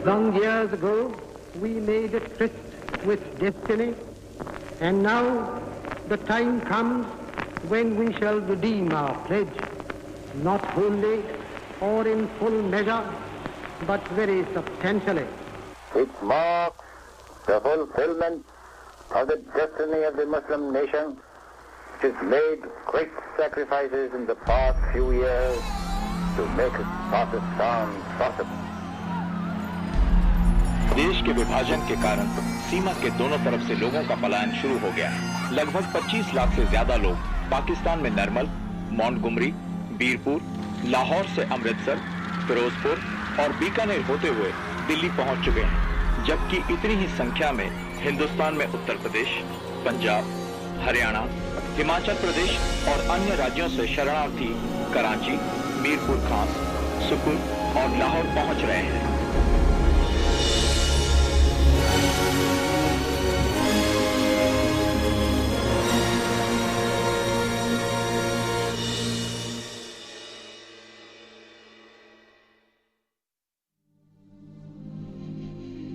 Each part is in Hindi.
Long years ago, we made a tryst with destiny, and now the time comes when we shall redeem our pledge, not wholly or in full measure, but very substantially. It marks the fulfillment of the destiny of the Muslim nation, which has made great sacrifices in the past few years to make Pakistan possible. देश के विभाजन के कारण सीमा के दोनों तरफ से लोगों का पलायन शुरू हो गया है। लगभग 25 लाख से ज्यादा लोग पाकिस्तान में नरमल, मोंटगोमरी, बीरपुर, लाहौर से अमृतसर, फिरोजपुर और बीकानेर होते हुए दिल्ली पहुंच चुके हैं, जबकि इतनी ही संख्या में हिंदुस्तान में उत्तर प्रदेश, पंजाब, हरियाणा, हिमाचल प्रदेश और अन्य राज्यों से शरणार्थी कराची, मीरपुर खास, सुकून और लाहौर पहुंच रहे हैं।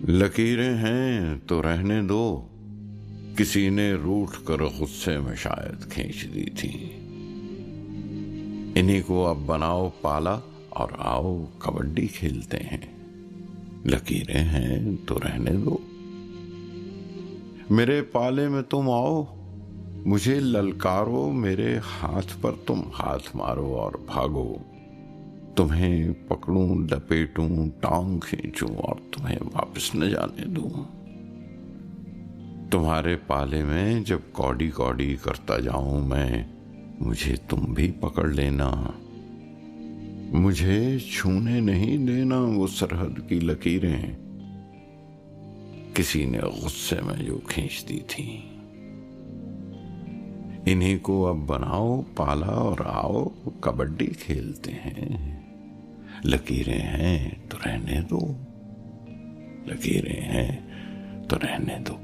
लकीरें हैं तो रहने दो, किसी ने रूठ कर गुस्से में शायद खींच दी थी। इन्हीं को अब बनाओ पाला और आओ कबड्डी खेलते हैं। लकीरें हैं तो रहने दो, मेरे पाले में तुम आओ, मुझे ललकारो, मेरे हाथ पर तुम हाथ मारो और भागो। तुम्हें पकड़ूं, लपेटूं, टांग खींचूं और तुम्हें वापस न जाने दूं। तुम्हारे पाले में जब कौड़ी कौड़ी करता जाऊं मैं, मुझे तुम भी पकड़ लेना। मुझे छूने नहीं देना वो सरहद की लकीरें, किसी ने गुस्से में जो खींच दी थी। इन्हीं को अब बनाओ पाला और आओ कबड्डी खेलते हैं। लकीरें हैं तो रहने दो, लकीरें हैं तो रहने दो।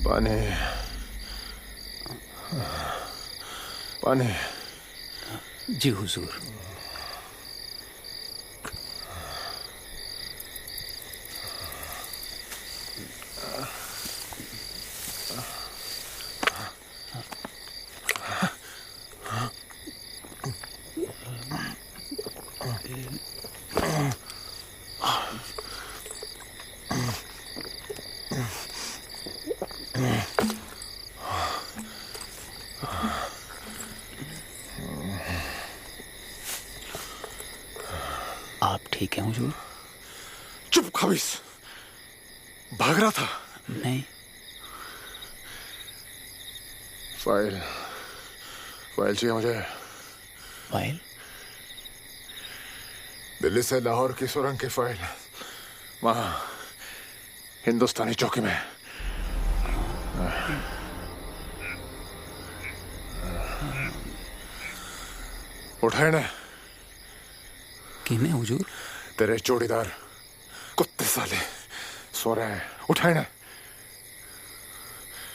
पानी पानी। जी हुजूर। आप ठीक हैं हुजूर? चुप खबीस, भाग रहा था। नहीं। फाइल चाहिए मुझे। फाइल? दिल्ली से लाहौर की सुरंग की फाइल, वहां हिंदुस्तानी चौकी में। उठाए ना? किने हुजूर? तेरे चौड़ीदार कुत्ते साले सो रहे हैं, उठाए ना?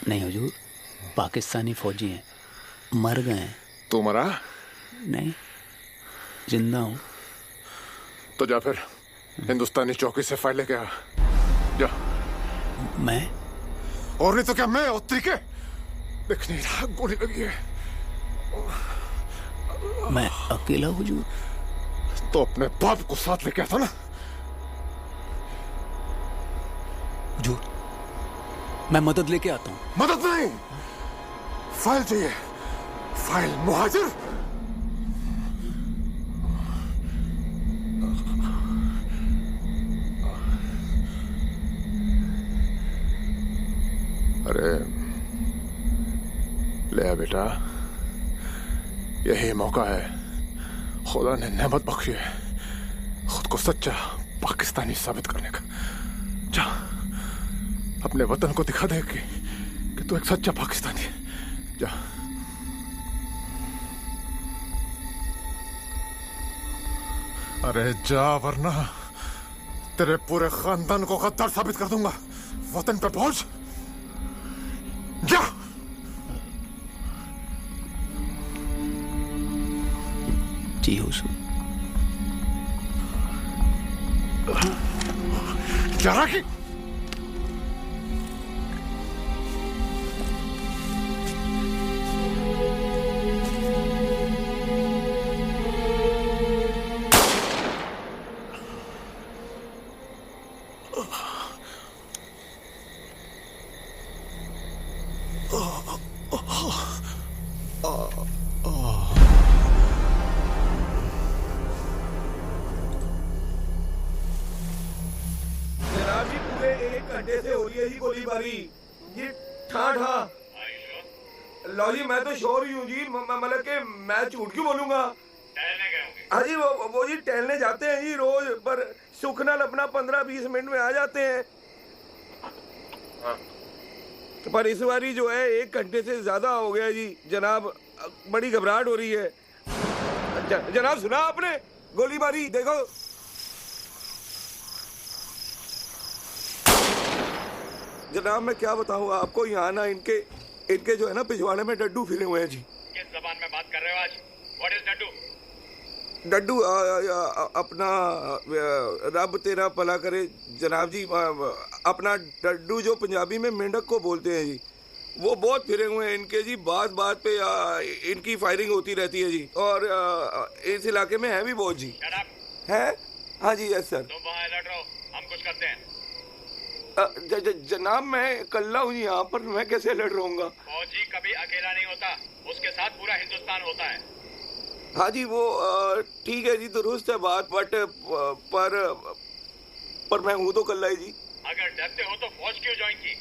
नहीं हुजूर, पाकिस्तानी फौजी हैं, मर गए हैं। तू मरा? नहीं, जिंदा हूं। तो जा फिर हिंदुस्तानी चौकी से फाइल लेके आ। जा। मैं? और नहीं तो क्या मैं? और तरीके देख नहीं रहा, गोली लगी है। मैं अकेला हुजूर? तो अपने बाप को साथ लेके आता ना। हुजूर, मैं मदद लेके आता हूं। मदद नहीं, फाइल चाहिए। फाइल मुहाजिर। अरे ले आ बेटा, यही मौका है। खुदा ने नेमत बख्शी है खुद को सच्चा पाकिस्तानी साबित करने का। जा, अपने वतन को दिखा दे कि तू एक सच्चा पाकिस्तानी है। जा। अरे जा, वरना तेरे पूरे खानदान को गद्दार साबित कर दूंगा। वतन पे पहुंच। जा। जी हुजूर। जरा की गोलीबारी ये ठा लो जी। मैं तो श्योर ही हूँ जी, मतलब कि मैं झूठ क्यों बोलूंगा। हाँ जी, वो जी टहलने जाते हैं जी रोज, पर सुखनाल अपना 15-20 मिनट में आ जाते हैं। पर इस बारी जो है 1 घंटे से ज्यादा हो गया जी जनाब। बड़ी घबराहट हो रही है। जनाब सुना आपने? गोलीबारी देखो। जनाब मैं क्या बताऊँ आपको, यहाँ ना इनके जो है ना पिछवाड़े में डड्डू फिरे हुए हैं जी। किस जबान में बात कर रहे हो आज? What is डड्डू? डड्डू अपना रब तेरा भला करे जनाब जी। अपना डड्डू जो पंजाबी में मेंढक को बोलते हैं जी, वो बहुत फिरे हुए हैं इनके जी। बात बात पे इनकी फायरिंग होती रहती है जी। और इस इलाके में है भी बहुत जी। है? हाँ जी, यस सर। तुम वहाँ अलर्ट रहो, हम कुछ करते हैं। जनाब मैं कल्ला हूँ यहाँ पर, मैं कैसे अलर्ट रहूंगा? फौजी कभी अकेला नहीं होता, उसके साथ पूरा हिंदुस्तान होता है। हाँ जी, वो ठीक है जी, दुरुस्त है बात, बट पर मैं हूँ तो कल्ला ही जी। अगर डरते हो तो फौज क्यों ज्वाइन की?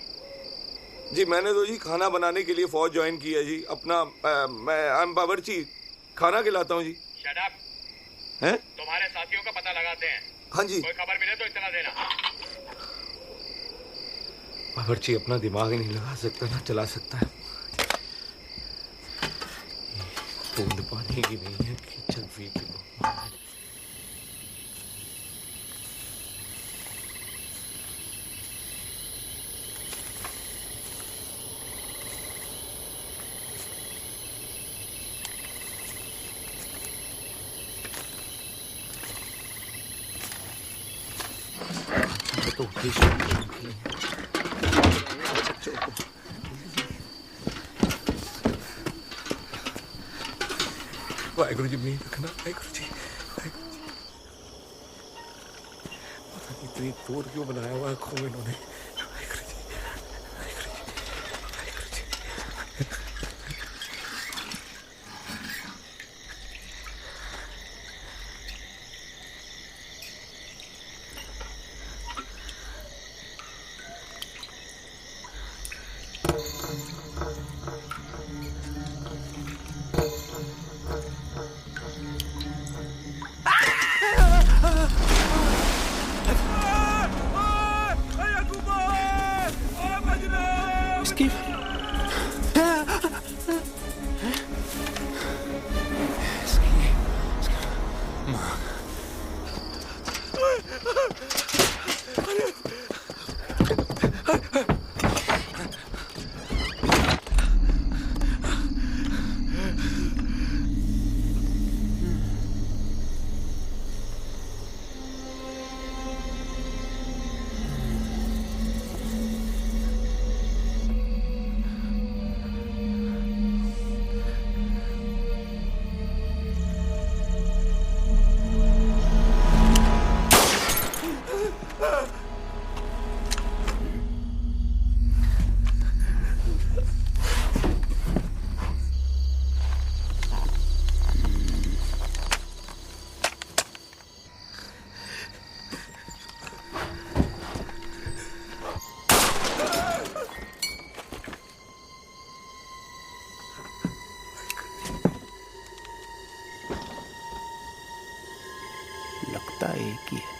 जी मैंने तो जी खाना बनाने के लिए फौज ज्वाइन की है जी। अपना मैं आई एम बावर्ची, खाना खिलाता हूँ जी। Shut up. हैं? तुम्हारे साथियों का पता लगाते हैं। हाँ जी। कोई खबर मिले तो इतना देना। बावर्ची अपना दिमाग नहीं लगा सकता ना चला सकता है। बूंद पानी की नहीं है कि चल की। तो उद्देश्य वाहिगुरु जी मीन रखना, वाहिगुरु जी। पता नहीं इतनी दूर क्यों बनाया हुआ है खूब इन्होंने। वाहिगुरु जी, वाहिगुरु जी, वाहिगुरु जी। लगता एक ही है।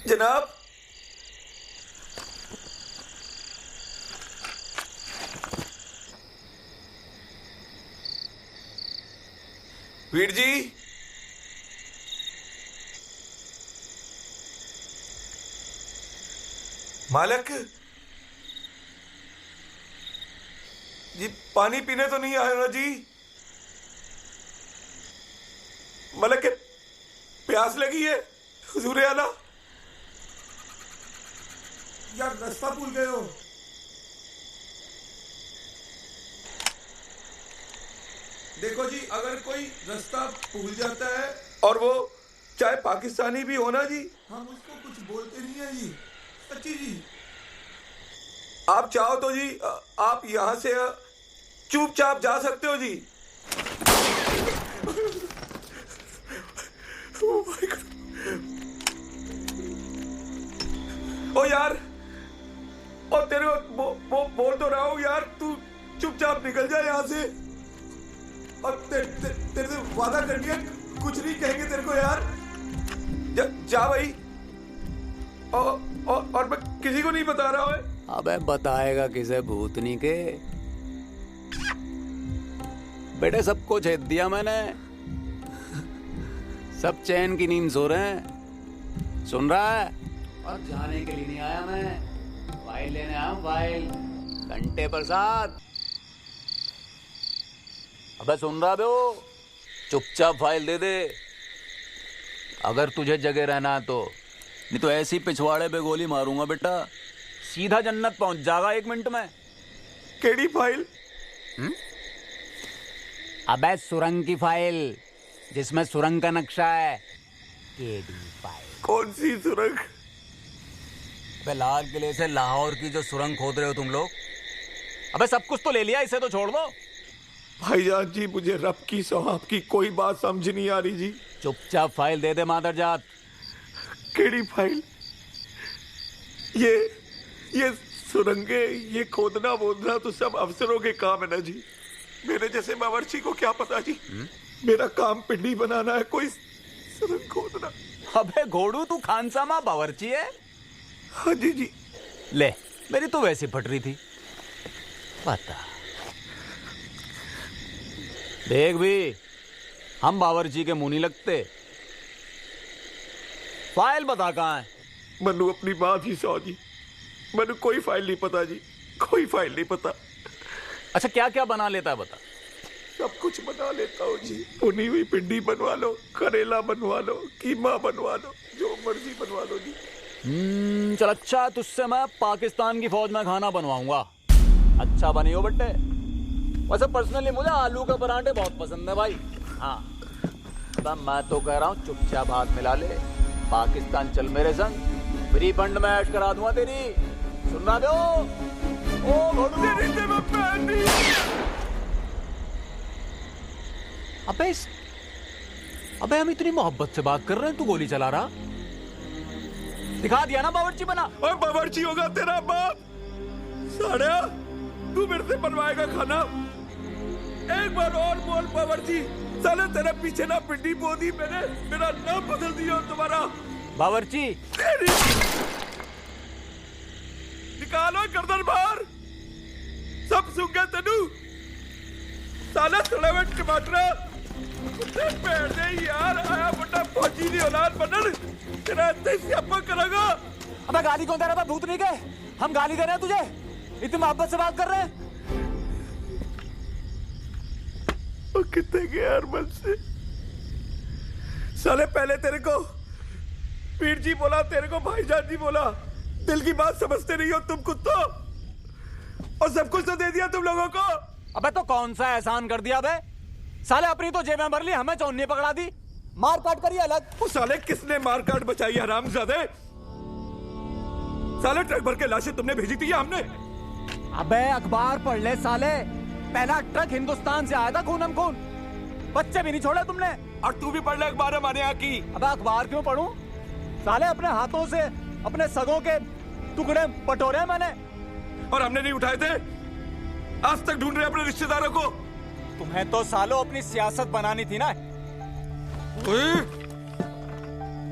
जनाब, वीर जी, मालिक जी, पानी पीने तो नहीं आए ना जी? मालिक के प्यास लगी है हुजूर आला। यार रास्ता भूल गए हो। देखो जी, अगर कोई रास्ता भूल जाता है और वो चाहे पाकिस्तानी भी हो ना जी, हम उसको कुछ बोलते नहीं है जी, सच्ची जी। आप चाहो तो जी आप यहाँ से चुपचाप जा सकते हो जी। ओ यार, और तेरे बोल तो रहा हूँ यार, तू चुपचाप निकल जा यहाँ से। और तेरे से वादा कर दिया, कुछ नहीं कहेंगे तेरे को यार। जा भाई। और मैं किसी को नहीं बता रहा हूँ। अबे बताएगा किसे भूतनी के? बेटे सबको छेद दिया मैंने, सब चैन की नींद सो रहे हैं, सुन रहा है? और जाने के लिए नहीं आया मैं, फाइल लेने आया हूं, फाइल। घंटे प्रसाद, अबे सुन रहा बे? वो चुपचाप फाइल दे दे अगर तुझे जगह रहना है तो, नहीं तो ऐसी पिछवाड़े पे गोली मारूंगा बेटा, सीधा जन्नत पहुंच जाएगा 1 मिनट में। केड़ी फाइल? अबे सुरंग की फाइल, जिसमें सुरंग का नक्शा है। KD file. कौन सी सुरंग? अबे लाल किले से लाहौर की जो सुरंग खोद रहे हो तुम लोग। अबे सब कुछ तो ले लिया, इसे तो छोड़ दो। भाईजान जी, मुझे रब की सौंप की कोई बात समझ नहीं आ रही जी। चुपचाप फाइल दे दे मादरजात। केड़ी फाइल? ये सुरंगे, ये खोदना वोदना तो सब अफसरों के काम है ना जी। मेरे जैसे बावर्ची को क्या पता जी। मेरा काम पिंडी बनाना है, कोई सुरंग खोदना। अबे घोड़ू, तू खानसामा बावर्ची है? हाँ जी जी। ले, मेरी तो वैसी फट रही थी पता। देख भी, हम बावर्ची के मुंह नहीं लगते। फाइल बता कहाँ है? मनु अपनी बात ही सौ जी। मनु कोई फाइल नहीं पता जी, कोई फाइल नहीं पता। अच्छा क्या क्या बना लेता है बता? सब कुछ बना लेता हूँ जी। भुनी हुई पिंडी बनवा लो, करेला बनवा लो, कीमा बनवा लो, जो मर्जी बनवा लो जी। चल अच्छा, तुझसे मैं पाकिस्तान की फौज में खाना बनवाऊंगा। अच्छा बनी हो बट्टे। वैसे पर्सनली मुझे आलू के पराठे बहुत पसंद है भाई। हाँ, तब मैं तो कह रहा हूँ चुपचाप हाथ मिला ले, पाकिस्तान चल मेरे संग, फ्री फंड में ऐश करा दूंगा तेरी। सुन रहा दो? ओ घोड़ू, अबे हम इतनी मोहब्बत से बात कर रहे हैं, तू गोली चला रहा। दिखा दिया ना बावर्ची बना। और बावर्ची होगा तेरा बाप साड़ा। तू मेरे से बनवाएगा खाना? एक बार और बोल बावर्ची। साले तेरे पीछे ना पिंडी बोदी, मैंने मेरा नाम बदल दिया तुम्हारा। बावर्ची निकालो गर्दन बाहर, सब सुन गए तेनू। साला सड़े हुए टमाटर पैर दे यार। आया बड़ा फौजी दी औलाद बनन, तेरा इतने स्यापा करेगा। अबे गाली कौन दे रहा है? भूत नहीं गए, हम गाली दे रहे हैं तुझे? इतनी मोहब्बत से बात कर रहे हैं। कितने गए अरमन से? साले पहले तेरे को पीर जी बोला, तेरे को भाईजान जी बोला। दिल की बात समझते नहीं हो तुम कुत्तों। और सब कुछ तो दे दिया तुम लोगों को। अबे तो कौन सा एहसान कर दिया बे? साले अपनी तो जेबें भर ली, हमें चौनी पकड़ा दी। मार काट करिए अलग। वो साले किसने मार काट बचाई हरामजादे? साले ट्रक भर के लाशें तुमने भेजी थी या हमने? अबे अखबार पढ़ ले साले, पहला ट्रक हिंदुस्तान से आया था खूनम खून, बच्चे भी नहीं छोड़े तुमने। और तू भी पढ़ ले अखबार हमारे यहाँ की। अबे अखबार क्यों पढ़ूं? साले अपने हाथों से अपने सगों के टुकड़े बटोरे हैं मैंने। और हमने नहीं उठाए थे? आज तक ढूंढ रहे अपने रिश्तेदारों को। तुम्हें तो सालों अपनी सियासत बनानी थी ना।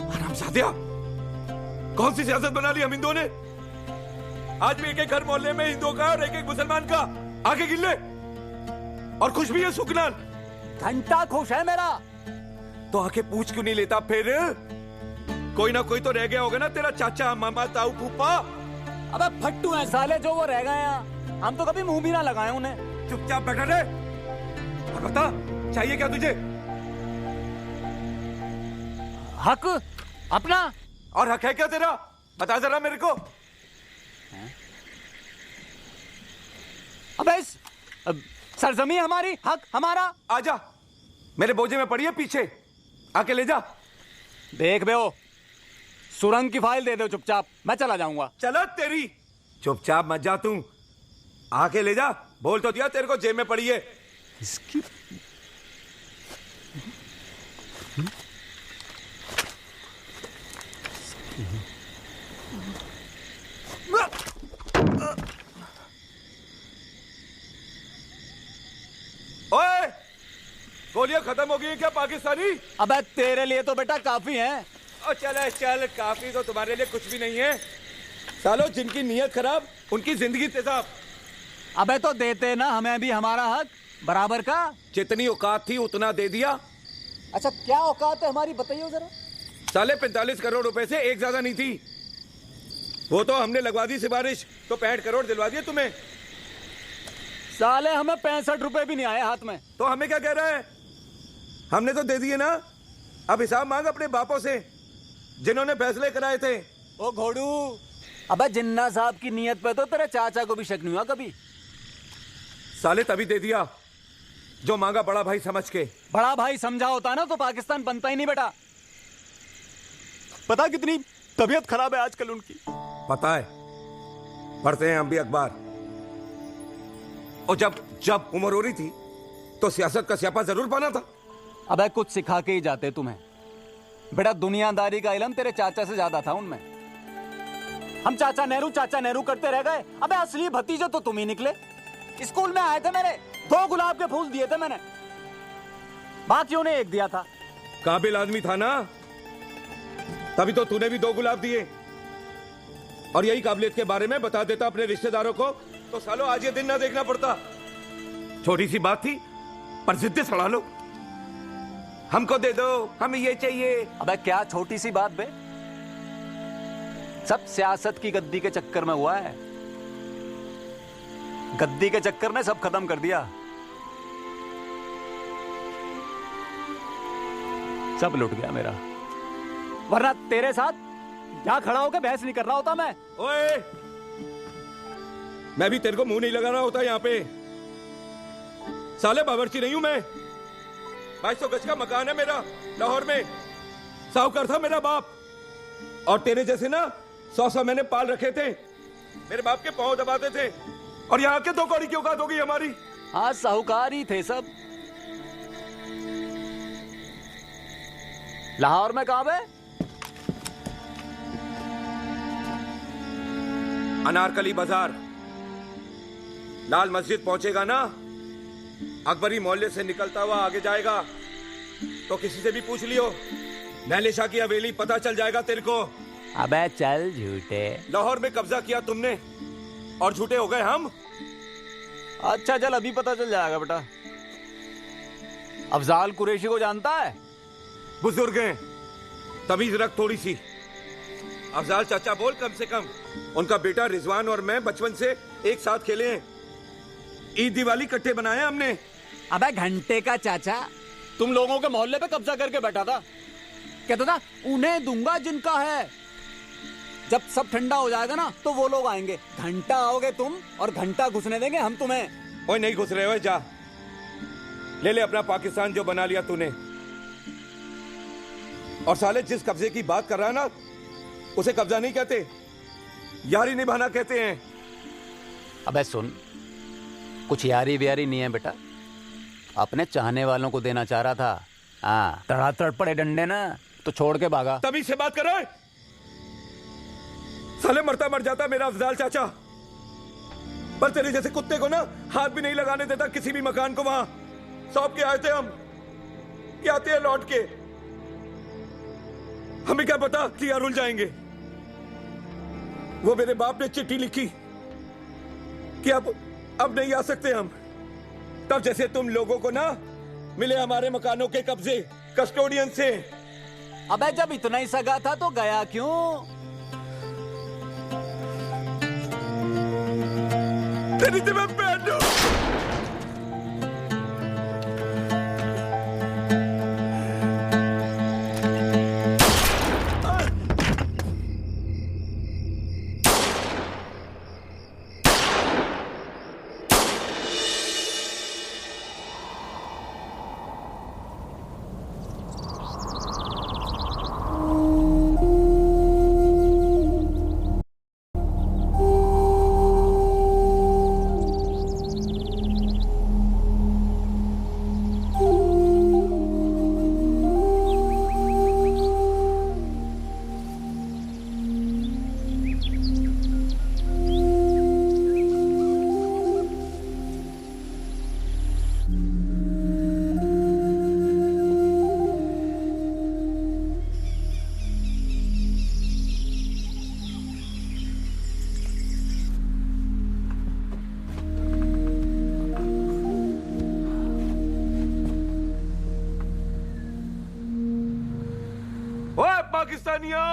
हरामजादिया, कौन सी सियासत बना ली हम हिंदुओं ने? आज भी एक एक घर मोहल्ले में हिंदुओं का और एक एक मुसलमान का। आगे गिन ले। और खुश भी है सुखनान। घंटा खुश है मेरा। तो आके पूछ क्यों नहीं लेता फिर? कोई ना कोई तो रह गया होगा ना, तेरा चाचा, मामा, ताऊ, फूफा। अबे फट्टू हैं साले जो वो रह गए हैं, हम तो कभी मुंह भी ना लगाए उन्हें। चुपचाप बैठा रहे और बता, चाहिए क्या तुझे? हक अपना। और हक है क्या तेरा? बता जरा मेरे को। अबे सरजमी हमारी, हक हमारा। आजा, मेरे बोझे में पड़ी है पीछे, आके ले जा। देख बे, ओ सुरंग की फाइल दे दो चुपचाप, मैं चला जाऊंगा। चला तेरी। चुपचाप मत जा तू, आके ले जा। बोल तो दिया तेरे को जेब में पड़ी है। इसकी ओए, गोलियां खत्म हो गई क्या पाकिस्तानी? अबे तेरे लिए तो बेटा काफी हैं। और चल, काफी तो तुम्हारे लिए कुछ भी नहीं है। सालो, जिनकी नीयत खराब उनकी जिंदगी तेजाब। अबे तो देते ना हमें भी हमारा हक बराबर का। जितनी औकात थी उतना दे दिया। अच्छा क्या औकात है हमारी, बताइए जरा। साले 45 करोड़ रुपए से एक ज्यादा नहीं थी। वो तो हमने लगवा दी सिफारिश, तो 65 करोड़ दिलवा दिए तुम्हें। साले हमें 65 रुपए भी नहीं आए हाथ में। तो हमें क्या कह रहा है? हमने तो दे दिए ना। अब हिसाब मांग अपने बापों से जिन्होंने फैसले कराए थे। ओ घोड़ू, अबे जिन्ना साहब की नीयत पे तो तेरे चाचा को भी शक नहीं हुआ कभी। साले तभी दे दिया जो मांगा बड़ा भाई समझ के। बड़ा भाई समझा होता ना तो पाकिस्तान बनता ही नहीं बेटा। पता कितनी तबीयत खराब है आजकल उनकी। पता है, पढ़ते हैं हम भी अखबार। और जब उम्र हो रही थी तो सियासत का स्यापा जरूर पाना था। अबे कुछ सिखा के ही जाते तुम्हें बेटा। दुनियादारी का इल्म तेरे चाचा से ज्यादा था उनमें। हम चाचा नेहरू करते रह गए। अबे असली भतीजे तो तुम ही निकले। स्कूल में आए थे मेरे, 2 गुलाब के फूल दिए थे मैंने, बाकियों ने 1 दिया था। काबिल आदमी था ना, तभी तो तूने भी 2 गुलाब दिए। और यही काबिलियत के बारे में बता देता अपने रिश्तेदारों को तो सालों आज ये दिन ना देखना पड़ता। छोटी सी बात थी पर जिद्दी सड़ा लो। हमको दे दो, हमें ये चाहिए। अबे क्या छोटी सी बात बे, सब सियासत की गद्दी के चक्कर में हुआ है। गद्दी के चक्कर ने सब खत्म कर दिया, सब लुट गया मेरा। वरना तेरे साथ क्या खड़ा होकर बहस नहीं कर रहा होता मैं। ओए, मैं भी तेरे को मुंह नहीं लगा रहा होता यहाँ पे। साले बावर्ची नहीं हूं मैं। 2200 गज का मकान है मेरा लाहौर में। साहूकार था मेरा बाप। और तेरे जैसे ना 100 मैंने पाल रखे थे। मेरे बाप के पांव दबाते थे। और यहाँ के 2 कौड़ी की औकात होगी हमारी। हाँ साहूकार ही थे सब। लाहौर में कहां पे? अनारकली बाजार। लाल मस्जिद पहुंचेगा ना, अकबरी मोहल्ले से निकलता हुआ आगे जाएगा तो किसी से भी पूछ लियो, नहले शाह की हवेली पता चल जाएगा तेरे को। अबे चल झूठे। लाहौर में कब्जा किया तुमने और झूठे हो गए हम। अच्छा चल अभी पता चल जाएगा बेटा। अफजाल कुरैशी को जानता है? बुजुर्ग हैं, तमीज रख थोड़ी सी। अफजाल चाचा बोल कम से कम। उनका बेटा रिजवान और मैं बचपन से एक साथ खेले हैं। ईद दिवाली इकट्ठे बनाए हमने। अबे घंटे का चाचा तुम लोगों के मोहल्ले पे कब्जा करके बैठा था। कहता था उन्हें दूंगा जिनका है। जब सब ठंडा हो जाएगा ना तो वो लोग आएंगे। घंटा आओगे तुम और घंटा घुसने देंगे हम तुम्हें। ओए नहीं घुस रहे हो, जा ले ले अपना पाकिस्तान जो बना लिया तूने। और साले जिस कब्जे की बात कर रहा है ना, उसे कब्जा नहीं कहते, यारी निभाना कहते हैं। अबे सुन, कुछ यारी व्यारी नहीं है बेटा, अपने चाहने वालों को देना चाह रहा था। हाँ तड़ातड़ पड़े डंडे ना तो छोड़ के भागा। तभी से बात कर रहा है। साले मरता मर जाता मेरा अफजाल चाचा, पर तेरे जैसे कुत्ते को ना हाथ भी नहीं लगाने देता किसी भी मकान को। वहां सौंप के आए थे हम, क्या आते हैं लौट के। हमें क्या पता कि यार रुल जाएंगे। वो मेरे बाप ने चिट्ठी लिखी कि अब नहीं आ सकते हम। तब जैसे तुम लोगों को ना मिले हमारे मकानों के कब्जे कस्टोडियन से। अबे जब इतना ही सगा था तो गया क्यों? तेरी तो मैं बैठ दूं। पाकिस्तानियों।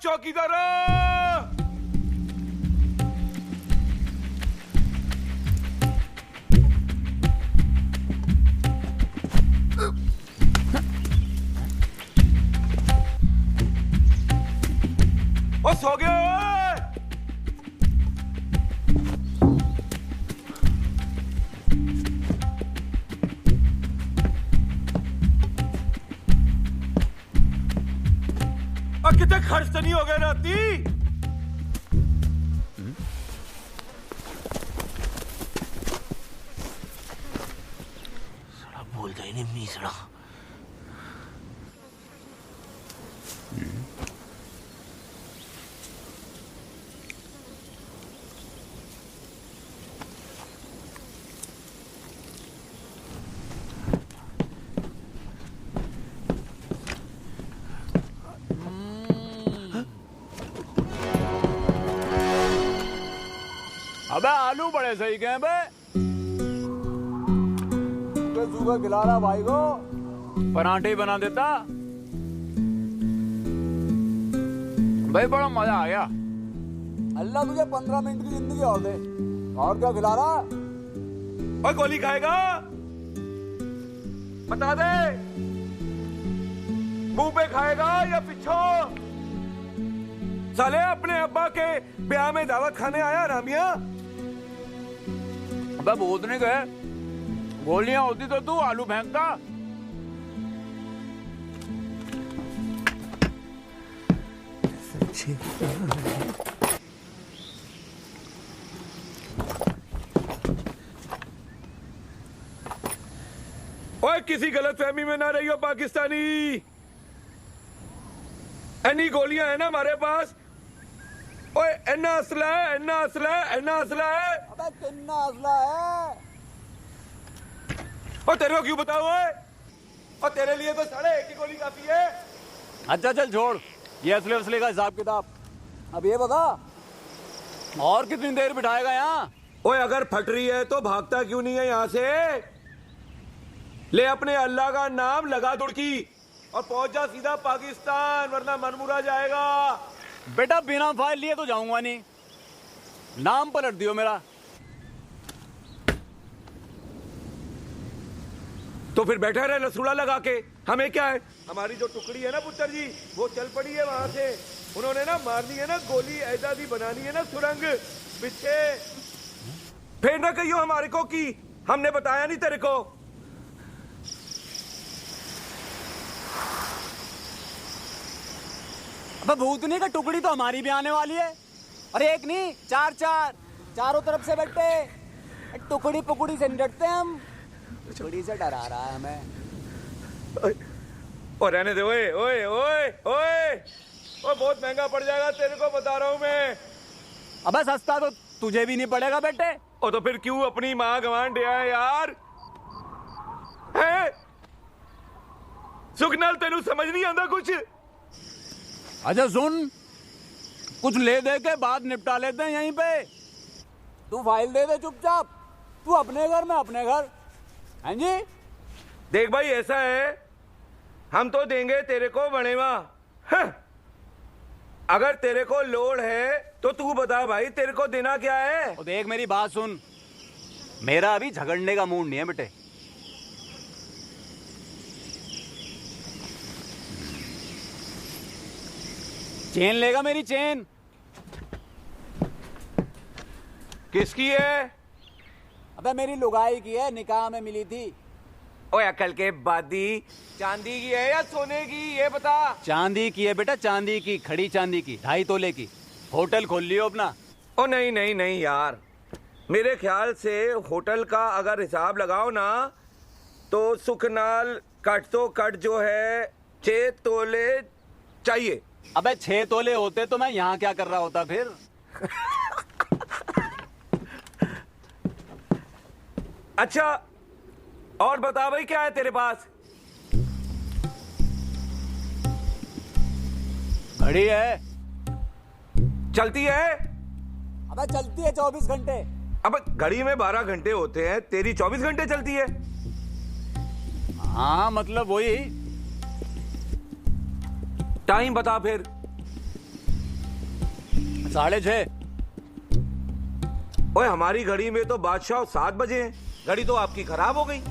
चौकीदार ओ सो गए कितने खर्च तो नहीं हो गए राती। सड़ा बोलता ही नहीं मीसड़ा। अबे आलू बड़े सही गए बे। सूखा खिला रहा भाई को, परांठे बना देता भाई, बड़ा मजा आ गया। अल्लाह तुझे 15 मिनट की जिंदगी और दे। और क्या खिला रहा? और गोली खाएगा बता दे, मुंह पे खाएगा या पिछो? साले अपने अब्बा के ब्याह में दावत खाने आया रामिया। अबे भूत नहीं गए, गोलियां होती तो तू आलू फेंकता। ओए किसी गलतफहमी में ना रहियो पाकिस्तानी। इतनी गोलियां है ना हमारे पास। ओए इतना असला है, इतना असला है, इतना असला है। अबे कितना असला है? और तेरे को क्यों बताओ? और तेरे लिए तो साढ़े एक ही गोली काफी है। अच्छा चल छोड़ ये असले का हिसाब किताब। अब ये बता और कितनी देर बिठाएगा यहाँ? ओए अगर फट रही है तो भागता क्यों नहीं है यहाँ से? ले अपने अल्लाह का नाम लगा दुड़की और पहुंच जा सीधा पाकिस्तान, वरना मनमुरा जाएगा। बेटा बिना फाइल लिए तो जाऊंगा नहीं, नाम पलट दियो मेरा। तो फिर बैठा रहे लसूड़ा लगा के, हमें क्या है? हमारी जो टुकड़ी है ना पुत्र जी, वो चल पड़ी है वहां से। उन्होंने ना मारनी है ना गोली, ऐदादी बनानी है ना सुरंग पीछे। फिर ना कहियो हमारे को कि हमने बताया नहीं तेरे को। अब भूतनी का टुकड़ी तो हमारी भी आने वाली है। और एक नहीं चार चार, चारों तरफ से बैठे। टुकड़ी पुकड़ी से डरते हम, टुकड़ी से डरा रहा है हमें। और रहने दे। ओए ओए ओए ओए ओए बहुत महंगा पड़ जाएगा तेरे को, बता रहा हूं मैं। अबे सस्ता तो तुझे भी नहीं पड़ेगा बेटे। और तो फिर क्यों अपनी माँ गंवान दिया है यार? है सुखनाल तेनू समझ नहीं आता कुछ? अच्छा सुन, कुछ ले दे के बाद निपटा लेते हैं यहीं पे। तू फाइल दे दे चुपचाप, तू अपने घर में अपने घर। हैं जी? देख भाई ऐसा है, हम तो देंगे तेरे को बनेवा। अगर तेरे को लोड है तो तू बता भाई तेरे को देना क्या है? और देख मेरी बात सुन, मेरा अभी झगड़ने का मूड नहीं है बेटे। चेन लेगा मेरी चेन? किसकी है? अबे मेरी लुगाई की है, निकाह में मिली थी। ओए अकल के बादी, चांदी की है या सोने की, ये बता। चांदी की है बेटा, चांदी की, खड़ी चांदी की, 2.5 तोले की। होटल खोल लियो अपना। ओ नहीं नहीं नहीं यार, मेरे ख्याल से होटल का अगर हिसाब लगाओ ना तो सुखनाल कट तो कट जो है 6 तोले चाहिए। अबे 6 तोले होते तो मैं यहाँ क्या कर रहा होता फिर? अच्छा और बता भाई, क्या है तेरे पास? घड़ी है। चलती है? अबे चलती है 24 घंटे। अब घड़ी में 12 घंटे होते हैं, तेरी 24 घंटे चलती है? हाँ मतलब वही। टाइम बता फिर। 6:30। ओए हमारी घड़ी में तो बादशाह 7 बजे हैं। घड़ी तो आपकी खराब हो गई।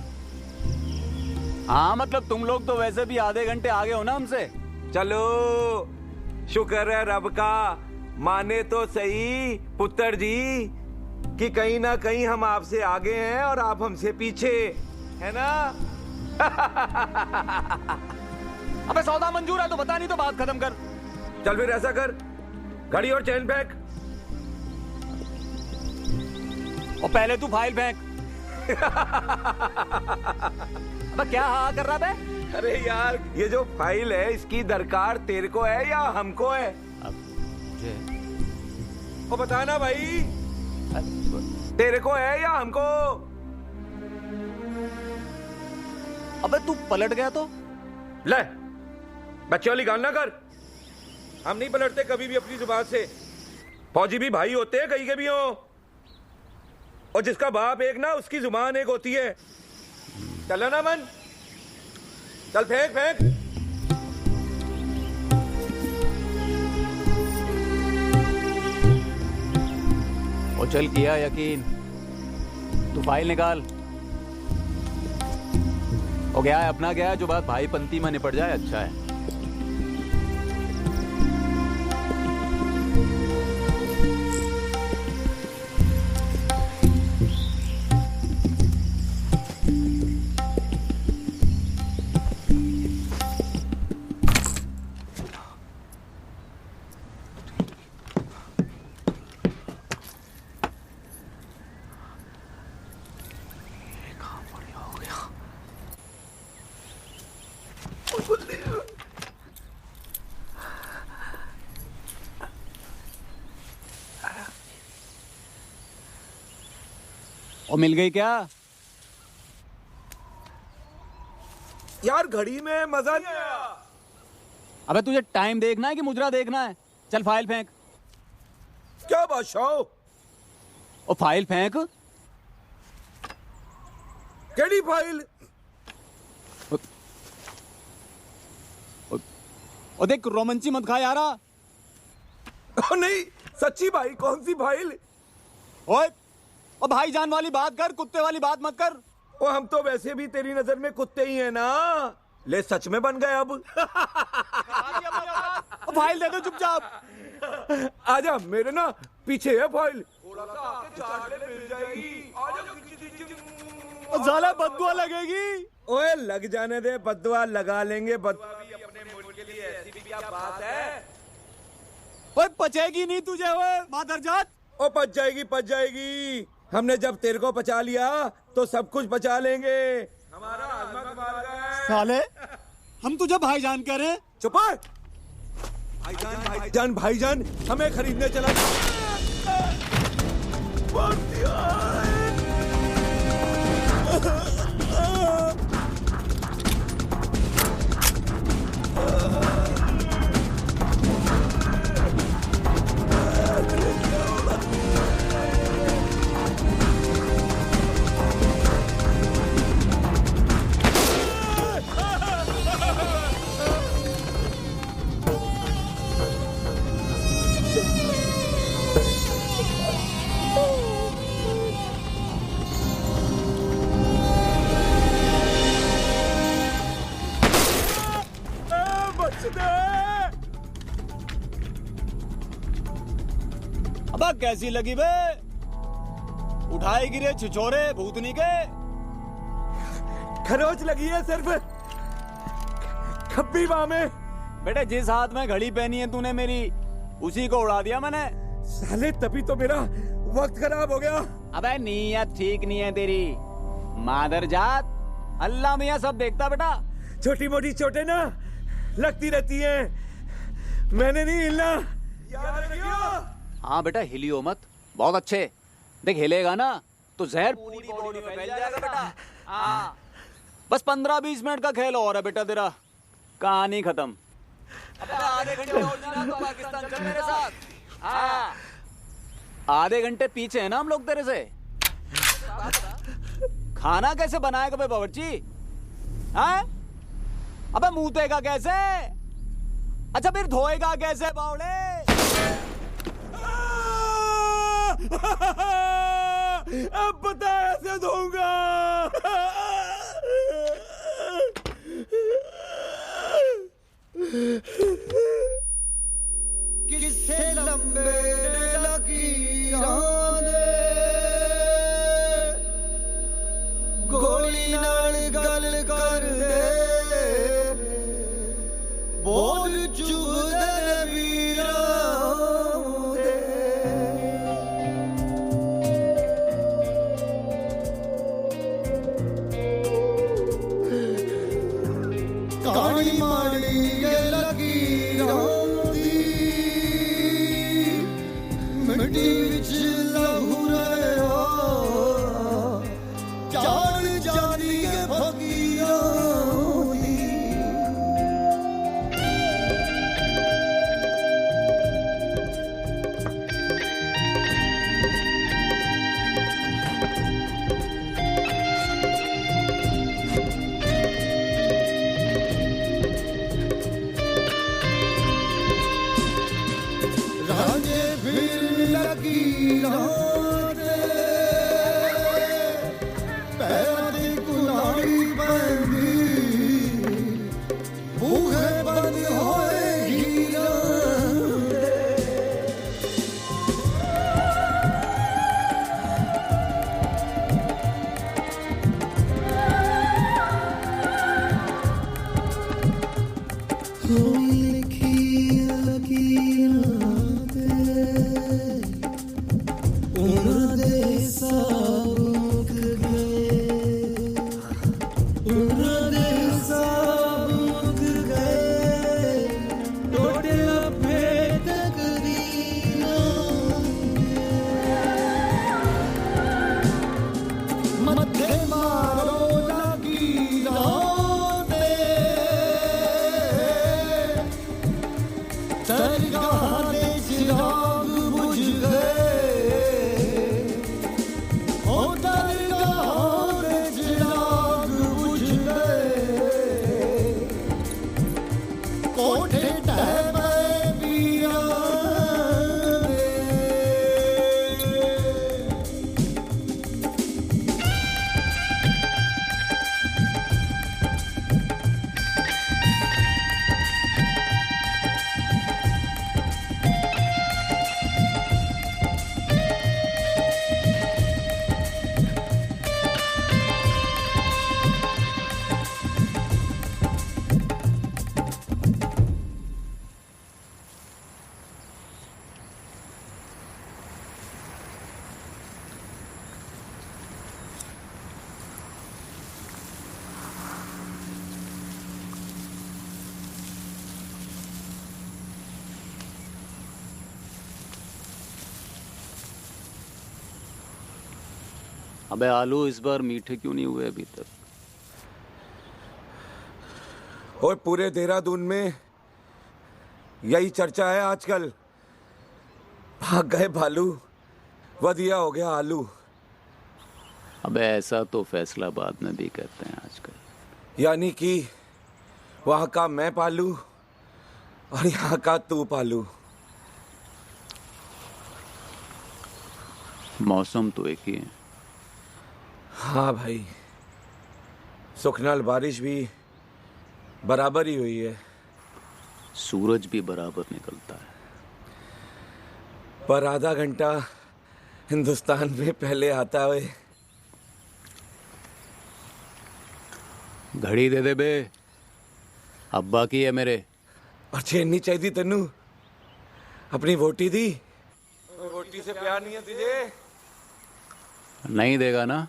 हाँ मतलब तुम लोग तो वैसे भी आधे घंटे आगे हो ना हमसे। चलो शुक्र है रब का, माने तो सही पुत्र जी कि कहीं ना कहीं हम आपसे आगे हैं और आप हमसे पीछे, है ना? अबे सौदा मंजूर है तो बता, नहीं तो बात खत्म कर। चल फिर ऐसा कर, घड़ी और चैन फेंक। और पहले तू फाइल फेंक। अबे क्या हाँ कर रहा बे? अरे यार ये जो फाइल है इसकी दरकार तेरे को है या हमको है? अब मुझे वो बताना भाई, तेरे को है या हमको? अबे तू पलट गया तो? ले बच्चे वाली गाल ना कर, हम नहीं पलटते कभी भी अपनी जुबान से। फौजी भी भाई होते हैं कहीं के भी हो, और जिसका बाप एक ना उसकी जुबान एक होती है। चल ना मन, चल फेंक फेंक। वो चल किया यकीन। तू फाइल निकाल। हो गया है अपना, गया है जो बात भाई पंती में निपट जाए अच्छा है। और मिल गई क्या? यार घड़ी में मजा नहीं आया। अबे तुझे टाइम देखना है कि मुजरा देखना है? चल फाइल फेंक। क्या बादशाह? और फाइल फेंक। केड़ी फाइल? और देख रोमांची मत खा यारा। नहीं सच्ची भाई, कौन सी फाइल? ओए और भाईजान वाली बात कर, कुत्ते वाली बात मत कर। ओ हम तो वैसे भी तेरी नजर में कुत्ते ही हैं ना। ले सच में बन गए अब। फाइल दे दो चुपचाप। आजा मेरे ना पीछे है फाइल। थोड़ा सा आके चाट ले, मिल जाएगी। आजा। साला बददुआ लगेगी। ओए लग जाने दे, बददुआ लगा लेंगे। बददुआ भी अपने मुल्क के लिए ऐसी भी क्या बात है? ओए पचेगी नहीं तुझे ओए मादरजात। ओ पच जाएगी पच जाएगी। हमने जब तेरे को बचा लिया तो सब कुछ बचा लेंगे। हमारा आजमा कमाल का है। साले हम तुझे भाईजान कह रहे हैं। चुप है। भाईजान भाईजान हमें खरीदने चला। मार दिया। अबा कैसी लगी बे? उठाए गिरे छिछोरे भूतनी के। खरोच लगी है सिर्फ खब्बी बाह में। बेटे जिस हाथ में घड़ी पहनी है तूने मेरी, उसी को उड़ा दिया मैंने। साले तभी तो मेरा वक्त खराब हो गया। अबे नीयत ठीक नहीं है तेरी, मादर जात। अल्लाह मियाँ सब देखता बेटा। छोटी मोटी चोटें ना लगती रहती हैं, मैंने नहीं हिलना, याद रखियो। हाँ बेटा हिलियो मत, बहुत अच्छे। देख हिलेगा ना तो जहर पूरी बॉडी में फैल जाएगा बेटा। हाँ बस 15-20 मिनट का खेल और है बेटा तेरा, कहानी खत्म। आधे घंटे और जीना तो पाकिस्तान चल मेरे साथ। हाँ आधे घंटे पीछे है ना हम लोग तेरे से। खाना कैसे बनाएगा बे बावर्ची? हाँ अबे मुंहतेगा कैसे? अच्छा फिर धोएगा कैसे बावड़े? अब बता ऐसे धोऊंगा। किसे लंबे लकीरां दे गोली नाल गल कर दे बोल चुभदे वीरां दे। काली माड़ी लकीरां मिट्टी विच लहू रहा जान जानी के फकीरां दी। रांझे फिर लकीरां दे पैरां दी कुल्हाड़ी पैंदी बूहे बंद होए हीरां दे। होई लिखी लकीरां उम्र दे साबुक गए, उम्र दे साबुक गए, टोटे लफे तकदीरां मथे मारो लकीरां दे दरगाह दे चिराग बुझ गए, ओ दरगाह दे चिराग बुझ गए, कोठे ढह गए पीरां दे। अबे आलू इस बार मीठे क्यों नहीं हुए अभी तक? और पूरे देहरादून में यही चर्चा है आजकल। भाग गए भालू, वधिया हो गया आलू। अबे ऐसा तो फैसलाबाद में भी कहते हैं आजकल। यानी कि वहां का मैं पालू और यहाँ का तू पालू। मौसम तो एक ही है। हाँ भाई, सुखनाल बारिश भी बराबर ही हुई है, सूरज भी बराबर निकलता है। पर आधा घंटा हिंदुस्तान में पहले आता है। घड़ी दे दे बे, अब्बा की है मेरे। और चेन नहीं चाहिए तेनू? अपनी वोटी दी? वोटी से प्यार नहीं है तुझे? नहीं देगा ना?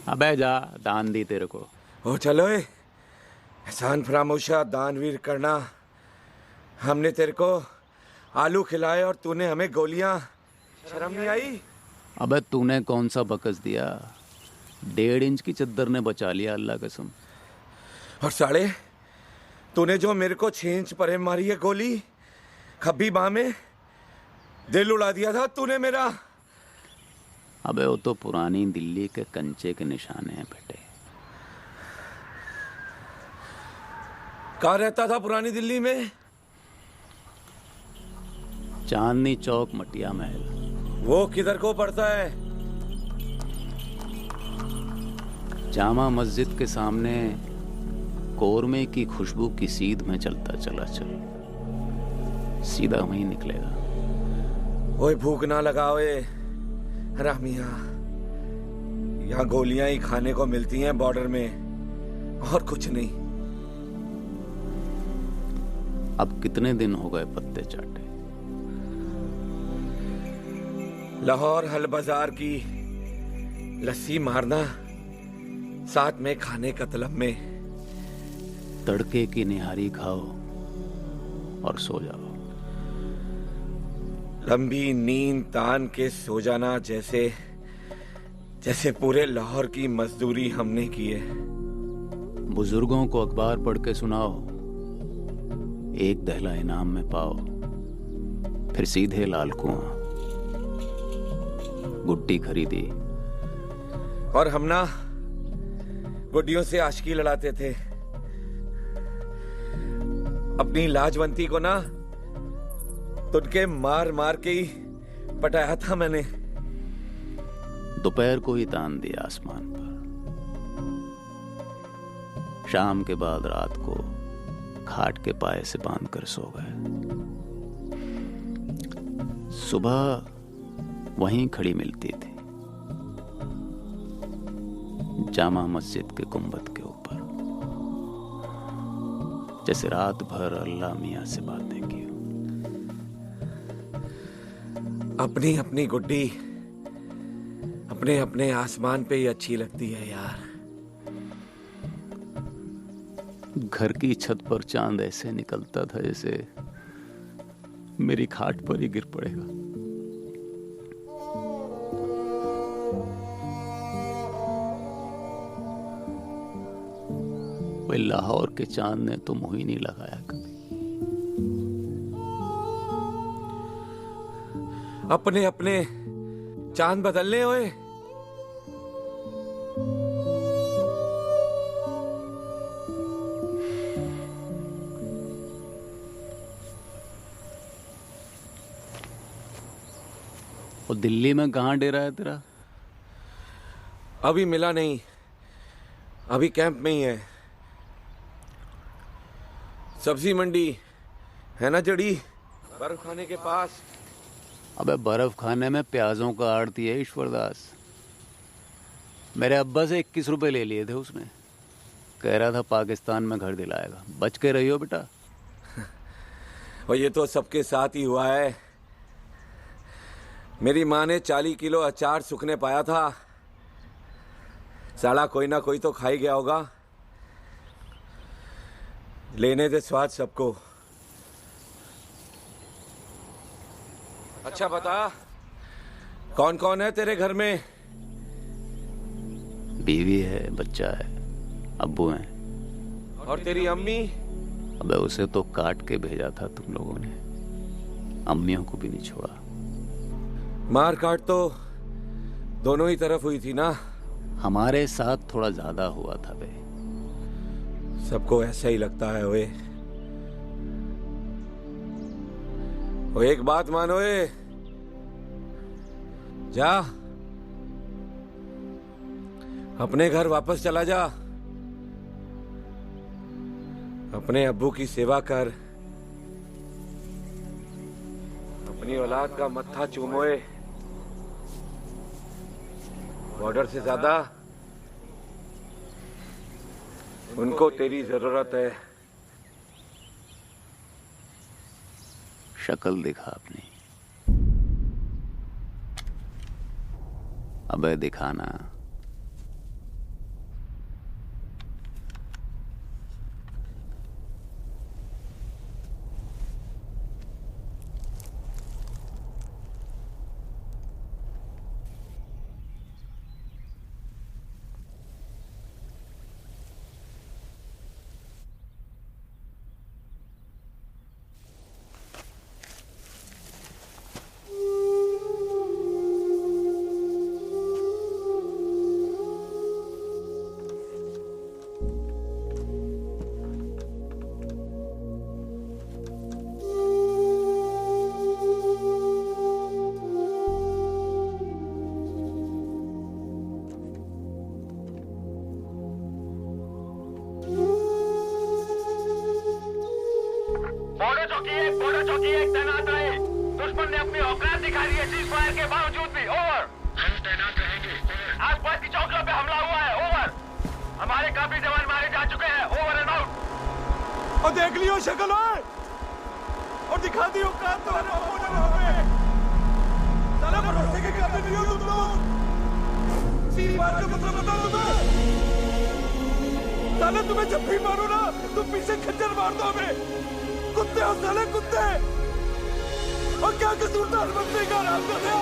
अबे जा, दान दी तेरे को। ओ चलो एहसान फरामोशा दानवीर करना। हमने तेरे को आलू खिलाए और तूने हमें गोलियां। शर्म नहीं आई? अबे तूने कौन सा बकस दिया? 1.5 इंच की चद्दर ने बचा लिया, अल्लाह कसम। और साले तूने जो मेरे को 6 इंच परे मारी है गोली, खब्बी बाह में, दिल उड़ा दिया था तूने मेरा। अबे वो तो पुरानी दिल्ली के कंचे के निशाने हैं बेटे। कहाँ रहता था पुरानी दिल्ली में? चांदनी चौक, मटिया महल। वो किधर को पड़ता है? जामा मस्जिद के सामने कोरमे की खुशबू की सीध में चलता चला चल, सीधा वहीं निकलेगा। ओए भूख ना लगाओए रामिया, यहाँ गोलियां ही खाने को मिलती हैं बॉर्डर में, और कुछ नहीं। अब कितने दिन हो गए पत्ते चाटे? लाहौर हल बाजार की लस्सी मारना, साथ में खाने का तलब में। तड़के की निहारी खाओ और सो जाओ। लंबी नींद तान के सो जाना, जैसे जैसे पूरे लाहौर की मजदूरी हमने की है। बुजुर्गों को अखबार पढ़ के सुनाओ, एक दहला इनाम में पाओ, फिर सीधे लाल कुआं। गुड्डी खरीदी और हम ना गुड्डियों से आशिकी लड़ाते थे। अपनी लाजवंती को ना तुनके मार मार के ही पटाया था मैंने। दोपहर को ही तान दिया आसमान पर। शाम के बाद रात को खाट के पाए से बांध कर सो गए। सुबह वहीं खड़ी मिलती थी, जामा मस्जिद के गुंबद के ऊपर, जैसे रात भर अल्लाह मियां से बातें की। अपनी अपनी गुड्डी अपने अपने आसमान पे ही अच्छी लगती है यार। घर की छत पर चांद ऐसे निकलता था जैसे मेरी खाट पर ही गिर पड़ेगा। वही लाहौर के चांद ने तो मुंह ही नहीं लगाया कभी। अपने अपने चांद बदलने हुए। और दिल्ली में कहाँ डेरा है तेरा? अभी मिला नहीं, अभी कैंप में ही है। सब्जी मंडी है ना जड़ी, बर्फ खाने के पास। अबे बर्फ खाने में प्याजों का आड़ती है ईश्वरदास। मेरे अब्बा से 21 रुपए ले लिए थे उसने। कह रहा था पाकिस्तान में घर दिलाएगा। बच के रहियो बेटा। और ये तो सबके साथ ही हुआ है। मेरी माँ ने 40 किलो अचार सूखने पाया था। साला कोई ना कोई तो खा ही गया होगा। लेने दे स्वाद सबको। अच्छा बता, कौन कौन है तेरे घर में? बीवी है, बच्चा है, अब्बू हैं। और तेरी अम्मी? अबे उसे तो काट के भेजा था तुम लोगों ने। अम्मियों को भी नहीं छोड़ा। मार काट तो दोनों ही तरफ हुई थी ना। हमारे साथ थोड़ा ज्यादा हुआ था बे। सबको ऐसा ही लगता है ओए। ओ एक बात मानो ए, जा अपने घर वापस चला जा। अपने अब्बू की सेवा कर। अपनी औलाद का मत्था चूमोए। बॉर्डर से ज्यादा उनको तेरी जरूरत है। शक्ल दिखा अपनी। अबे दिखाना। बॉर्डर चौकी एक तैनात रहे। दुश्मन ने अपनी औकात दिखा दी है सीज़फायर के बावजूद भी। ओवर। हम तैनात रहेंगे। आसपास की चौकियों पे हमला हुआ है। ओवर। हमारे काफी जवान मारे जा चुके हैं। Over and out. और देख लियो शक्ल है और दिखा दी औकात तुम्हारे पे। साला भरोसे के काबिल नहीं हो तुम लोग। सीज़फायर का मतलब बता तुम्हें। साले तुम्हें जब भी मारो ना तुम पीछे खंजर मार दो हमें। कुत्ते हो साले कुत्ते। और क्या कसूर था बंदे का नाम कर दिया।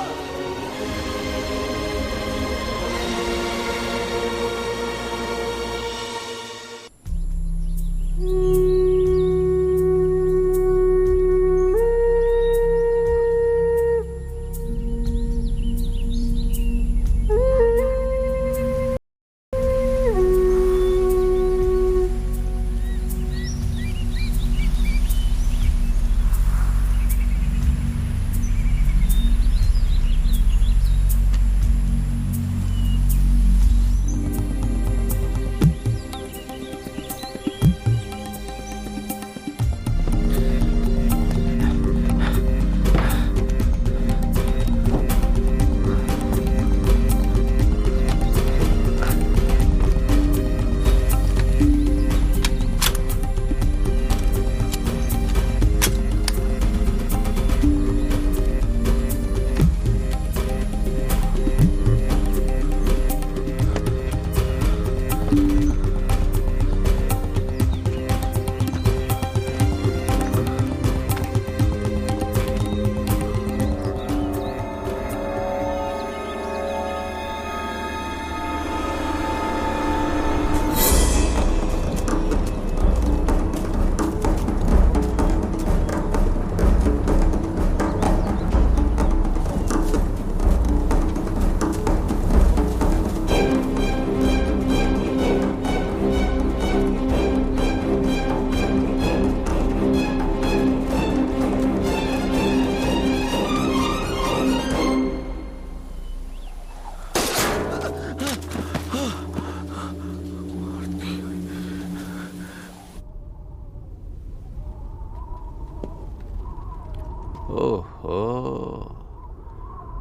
ओहो,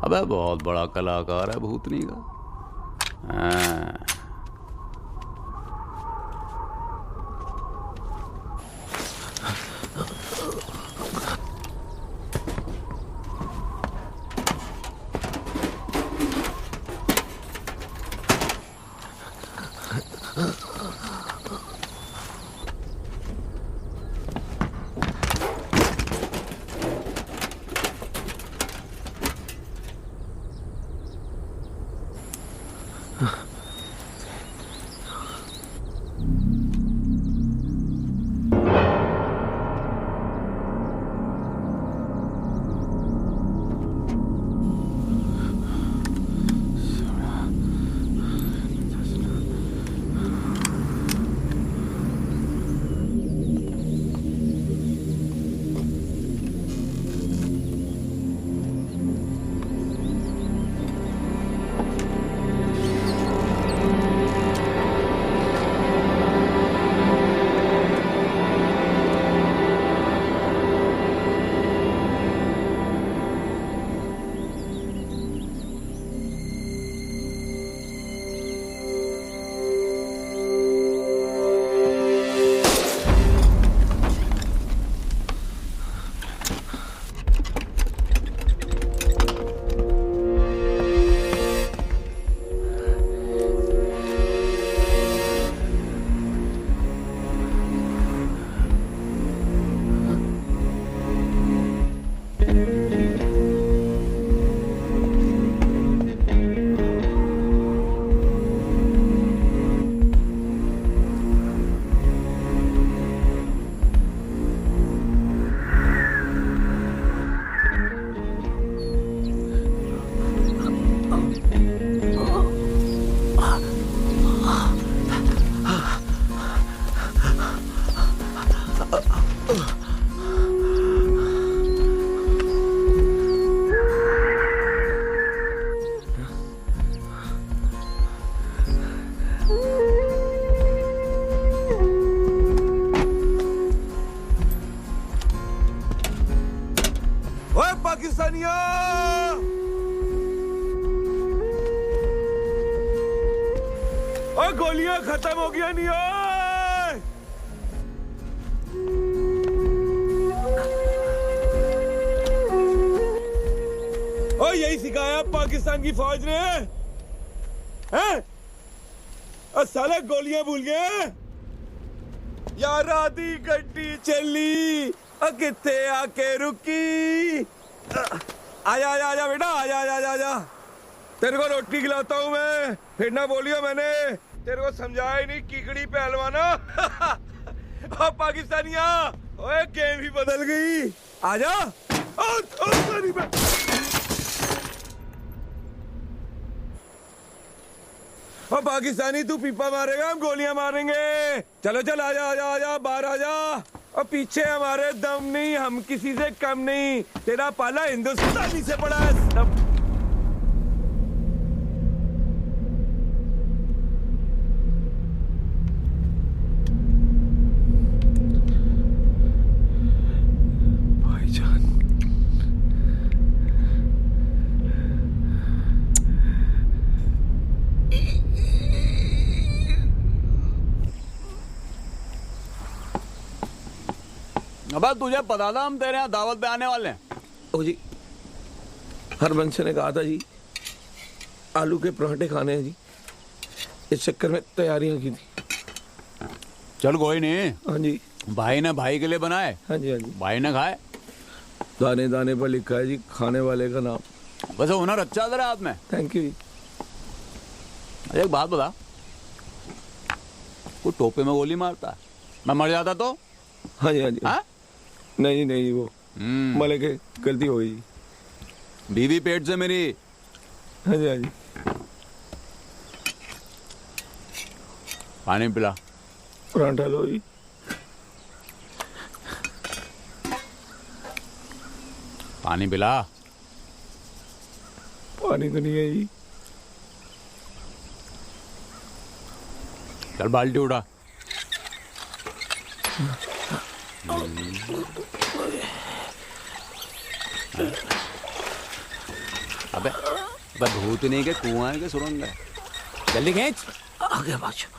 अबे बहुत बड़ा कलाकार है भूतनी का। हाँ। और गोलियां खत्म हो गया नहीं ओए। और यही सिखाया पाकिस्तान की फौज ने हैं? और साले गोलियां भूल गए यार। आधी गड्डी चली किथे आके रुकी। आजा आजा आजा बेटा आजा आजा आजा। तेरे को रोटी खिलाता हूँ मैं, फिर ना बोलियो मैंने तेरे को समझाया ही नहीं कीकड़ी पहलवाना। और पाकिस्तानिया ओए गेम ही बदल गई। आजा और पाकिस्तानी तू पीपा मारेगा हम गोलियां मारेंगे। चलो चल आजा आजा आजा बाहर आजा। और पीछे हमारे दम नहीं, हम किसी से कम नहीं। तेरा पाला हिंदुस्तानी से पड़ा है सब। भाईजान अबे तुझे पता था हम तेरे यहाँ दावत पे आने वाले हैं? ओ जी हरबंश ने कहा था जी आलू के पराठे खाने हैं जी, इस चक्कर में तैयारियां की थी। चल कोई नहीं। हाँ जी भाई ने भाई के लिए बनाए। हाँ जी हाँ जी। भाई ने खाए। दाने दाने पर लिखा है जी खाने वाले का नाम। वैसे हुनर अच्छा है तेरे हाथ में। थैंक यू जी। एक बात बता, वो टोपे में गोली मारता है, मैं मर जाता तो? हाँ जी हाँ जी। हाँ? नहीं नहीं वो मले के गलती हो गई। बीवी पेट से मेरी। हाँ जी हाँ जी। पानी पिला। परांठा लो जी। पानी पिला। पानी तो नहीं है जी। चल बाल्टी उठा। अबे अबे भूत नहीं के कुआं है के सुरंग है। जल्दी खींच। आ गया बादशाह।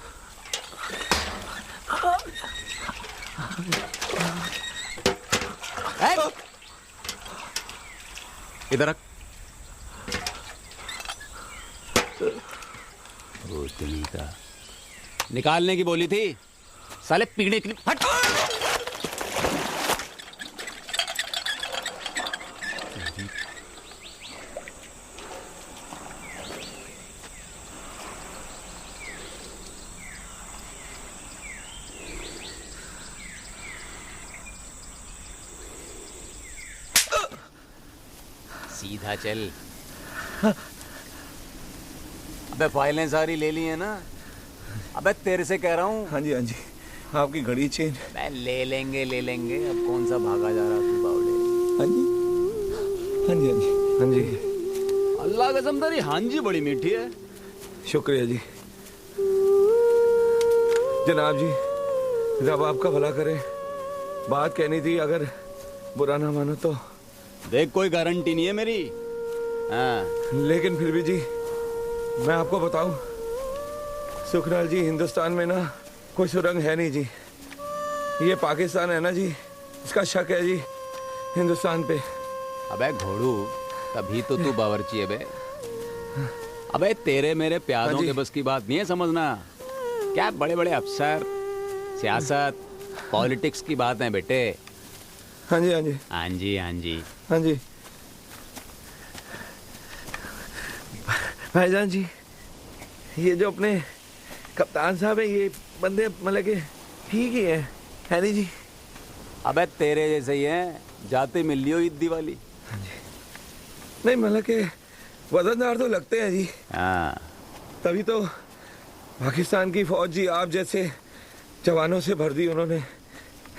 इधर रख। भूतनी का निकालने की बोली थी साले पीने के लिए। हट। सीधा चल। अबे फाइलें सारी ले ली है ना? अबे तेरे से कह रहा हूँ। हाँ जी हाँ जी। आपकी घड़ी चेंज। मैं ले लेंगे अब कौन सा भागा जा रहा तू बावड़े। हाँ जी हाँ जी हाँ जी हाँ जी। अल्लाह कसम तेरी हाँ जी बड़ी मीठी है। शुक्रिया जी। जनाब जी रब आपका भला करे। बात कहनी थी, अगर बुरा ना मानो तो। देख कोई गारंटी नहीं है मेरी। हाँ लेकिन फिर भी जी मैं आपको बताऊं, सुखलाल जी हिंदुस्तान में ना कोई सुरंग है नहीं जी। ये पाकिस्तान है ना जी, इसका शक है जी हिंदुस्तान पे। अबे घोड़ू तभी तो तू बावर्ची है बे। अबे तेरे मेरे प्यादों के बस की बात नहीं है समझना। क्या बड़े बड़े अफसर, सियासत, पॉलिटिक्स की बात है बेटे। हाँ जी हाँ जी हाँ जी हाँ जी हाँ जी। भाईजान जी ये जो अपने कप्तान साहब है, ये बंदे मतलब के ठीक ही है नहीं जी? अबे तेरे जैसे ही हैं, जाते मिल लियो ईदी वाली। हाँ जी। नहीं मतलब के वजनदार तो लगते हैं जी। हाँ तभी तो पाकिस्तान की फौज जी आप जैसे जवानों से भर दी उन्होंने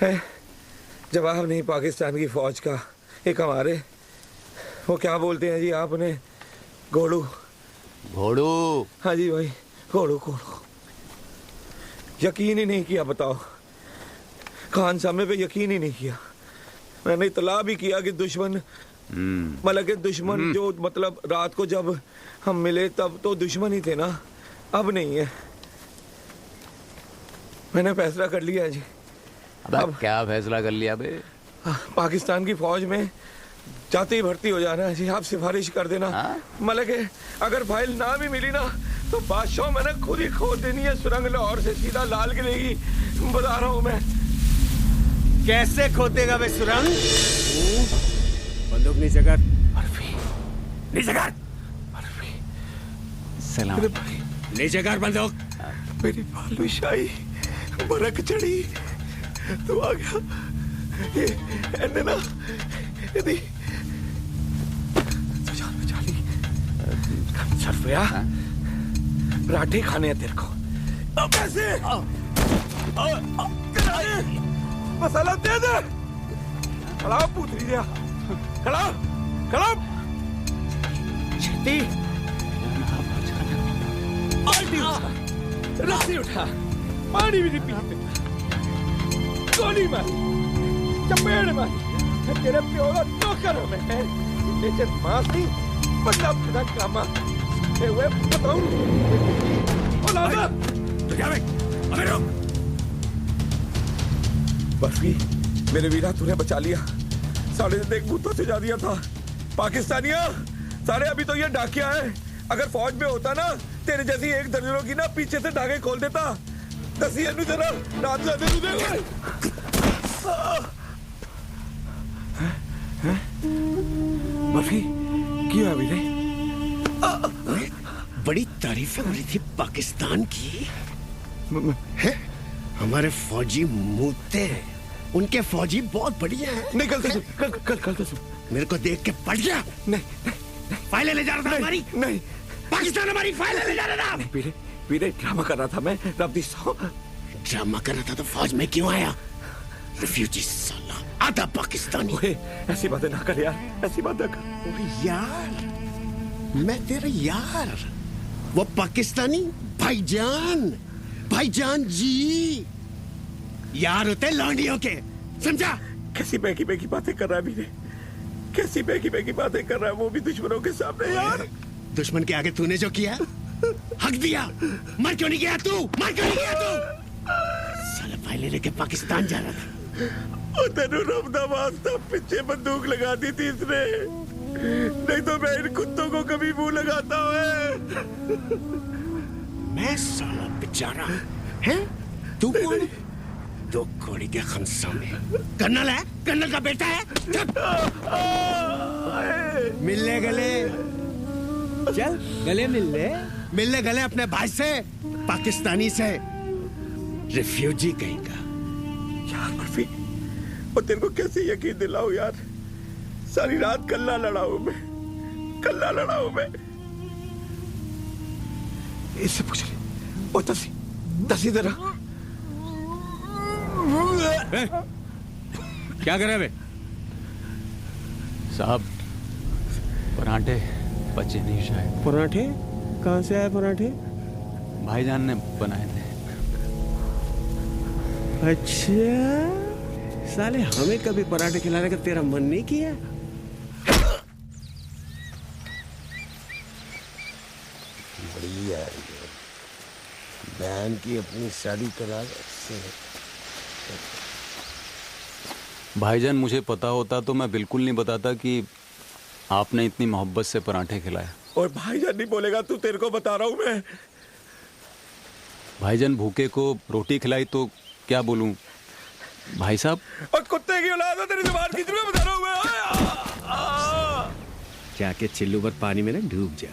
है। जवाब नहीं पाकिस्तान की फौज का। एक हमारे वो क्या बोलते हैं जी आप उन्हें, घोड़ू। घोड़ू? हाँ जी भाई घोड़ू घोड़ू। यकीन ही नहीं किया बताओ, खान साहब पे यकीन ही नहीं किया। मैंने इतला भी किया कि दुश्मन मतलब के दुश्मन जो मतलब रात को जब हम मिले तब तो दुश्मन ही थे ना, अब नहीं है। मैंने फैसला कर लिया है जी। अब क्या फैसला कर लिया बे? पाकिस्तान की फौज में जाते ही भर्ती हो जाना है जी। आप सिफारिश कर देना। मतलब कि अगर फाइल ना भी मिली ना तो बादशाह मैंने खुद ही खोद देनी है सुरंग, लाहौर से सीधा लाल किले की। बता रहा हूँ मैं। कैसे खोदेगा वे सुरंग? बंदूक नीचे कर। नीचे कर। सलाम। नीचे कर बंदूक। मेरी बालू शाही बरक चढ़ी तो आ गया ये एने ना यदि सरफिया पराठे खाने हैं तेरे को। अब कैसे मसाला दे दे। खड़ा पुतरी दिया। खड़ा खड़ा छेती रस्सी उठा। पानी भी नहीं पीते। गोली मार चपेड़ मार। तेरे प्यो का नौकर हूं मैं। नीचे मांस नहीं बदला खुदा कामा हुए बताऊं। तो क्या भाई अबे रुक। बर्फी मेरे वीरा तूने बचा लिया। साढ़े एक बूतों से जा दिया था। पाकिस्तानिया सारे अभी तो ये डाकिया है। अगर फौज में होता ना तेरे जैसी एक दर्जनों की ना पीछे से धागे खोल देता। दसी अनु जरा रात ज्यादा तुझे। बर्फी क्यों अभी रे? बड़ी तारीफें हो रही थी पाकिस्तान की है? हमारे फौजी मूते हैं। उनके फौजी बहुत बढ़िया हैं। नहीं कल तो सुन। मेरे को देख के पड़ गया। नहीं फाइलें ले जा रहा था हमारी। नहीं पाकिस्तान हमारी फाइलें ले जा रहा था। पीरे ड्रामा कर रहा था मैं। रब्दी सौ ड्रामा कर रहा था तो फौज में क्यों आया? रिफ्यूजी साला आधा पाकिस्तानी। ऐसी बातें ना कर यार। ऐसी बात ना कर यार। मैं तेरा यार। वो पाकिस्तानी भाईजान जी यार होते लौंडियों के। समझा? कैसी बेगी बातें कर रहा है वीरे। कैसी बेगी बातें कर रहा है वो भी दुश्मनों के सामने यार। दुश्मन के आगे तूने जो किया हक दिया। मर क्यों नहीं गया तू? मर क्यों नहीं गया तू? साला फाइलें लेके पाकिस्तान जा रहा था। तेनू रब दा वास्ता पीछे बंदूक लगा दी थी इसने। नहीं तो मैं इन कुत्तों को कभी मुंह लगाता है। मैं साला बेचारा है? तू कौन? दो कोड़ी के खंसा में कर्नल है। कर्नल का बेटा है। मिलने गले चल। गले मिलने गले अपने भाई से पाकिस्तानी से। रिफ्यूजी कहीं का यार बर्फी। और तेरे को कैसे यकीन दिलाऊं यार? सारी रात कल्ला लड़ाऊं मैं। इससे पूछ ले। ओ दसी जरा। क्या करे बे? साहब पराठे बचे नहीं शायद। पराठे कहाँ से आए? पराठे भाईजान ने बनाए थे। अच्छा साले हमें कभी पराठे खिलाने का तेरा मन नहीं किया? बढ़िया बहन की अपनी शादी करा से। भाईजान मुझे पता होता तो मैं बिल्कुल नहीं बताता कि आपने इतनी मोहब्बत से पराठे खिलाए। और भाईजान नहीं बोलेगा तू। तेरे को बता रहा हूं मैं। भाईजान भूखे को रोटी खिलाई तो क्या बोलूं भाई साहब? और कुत्ते की औलाद है तेरी जुबान की। तुम्हें बता रहा हूं मैं। जाके चिल्लू पर पानी में ना डूब जा।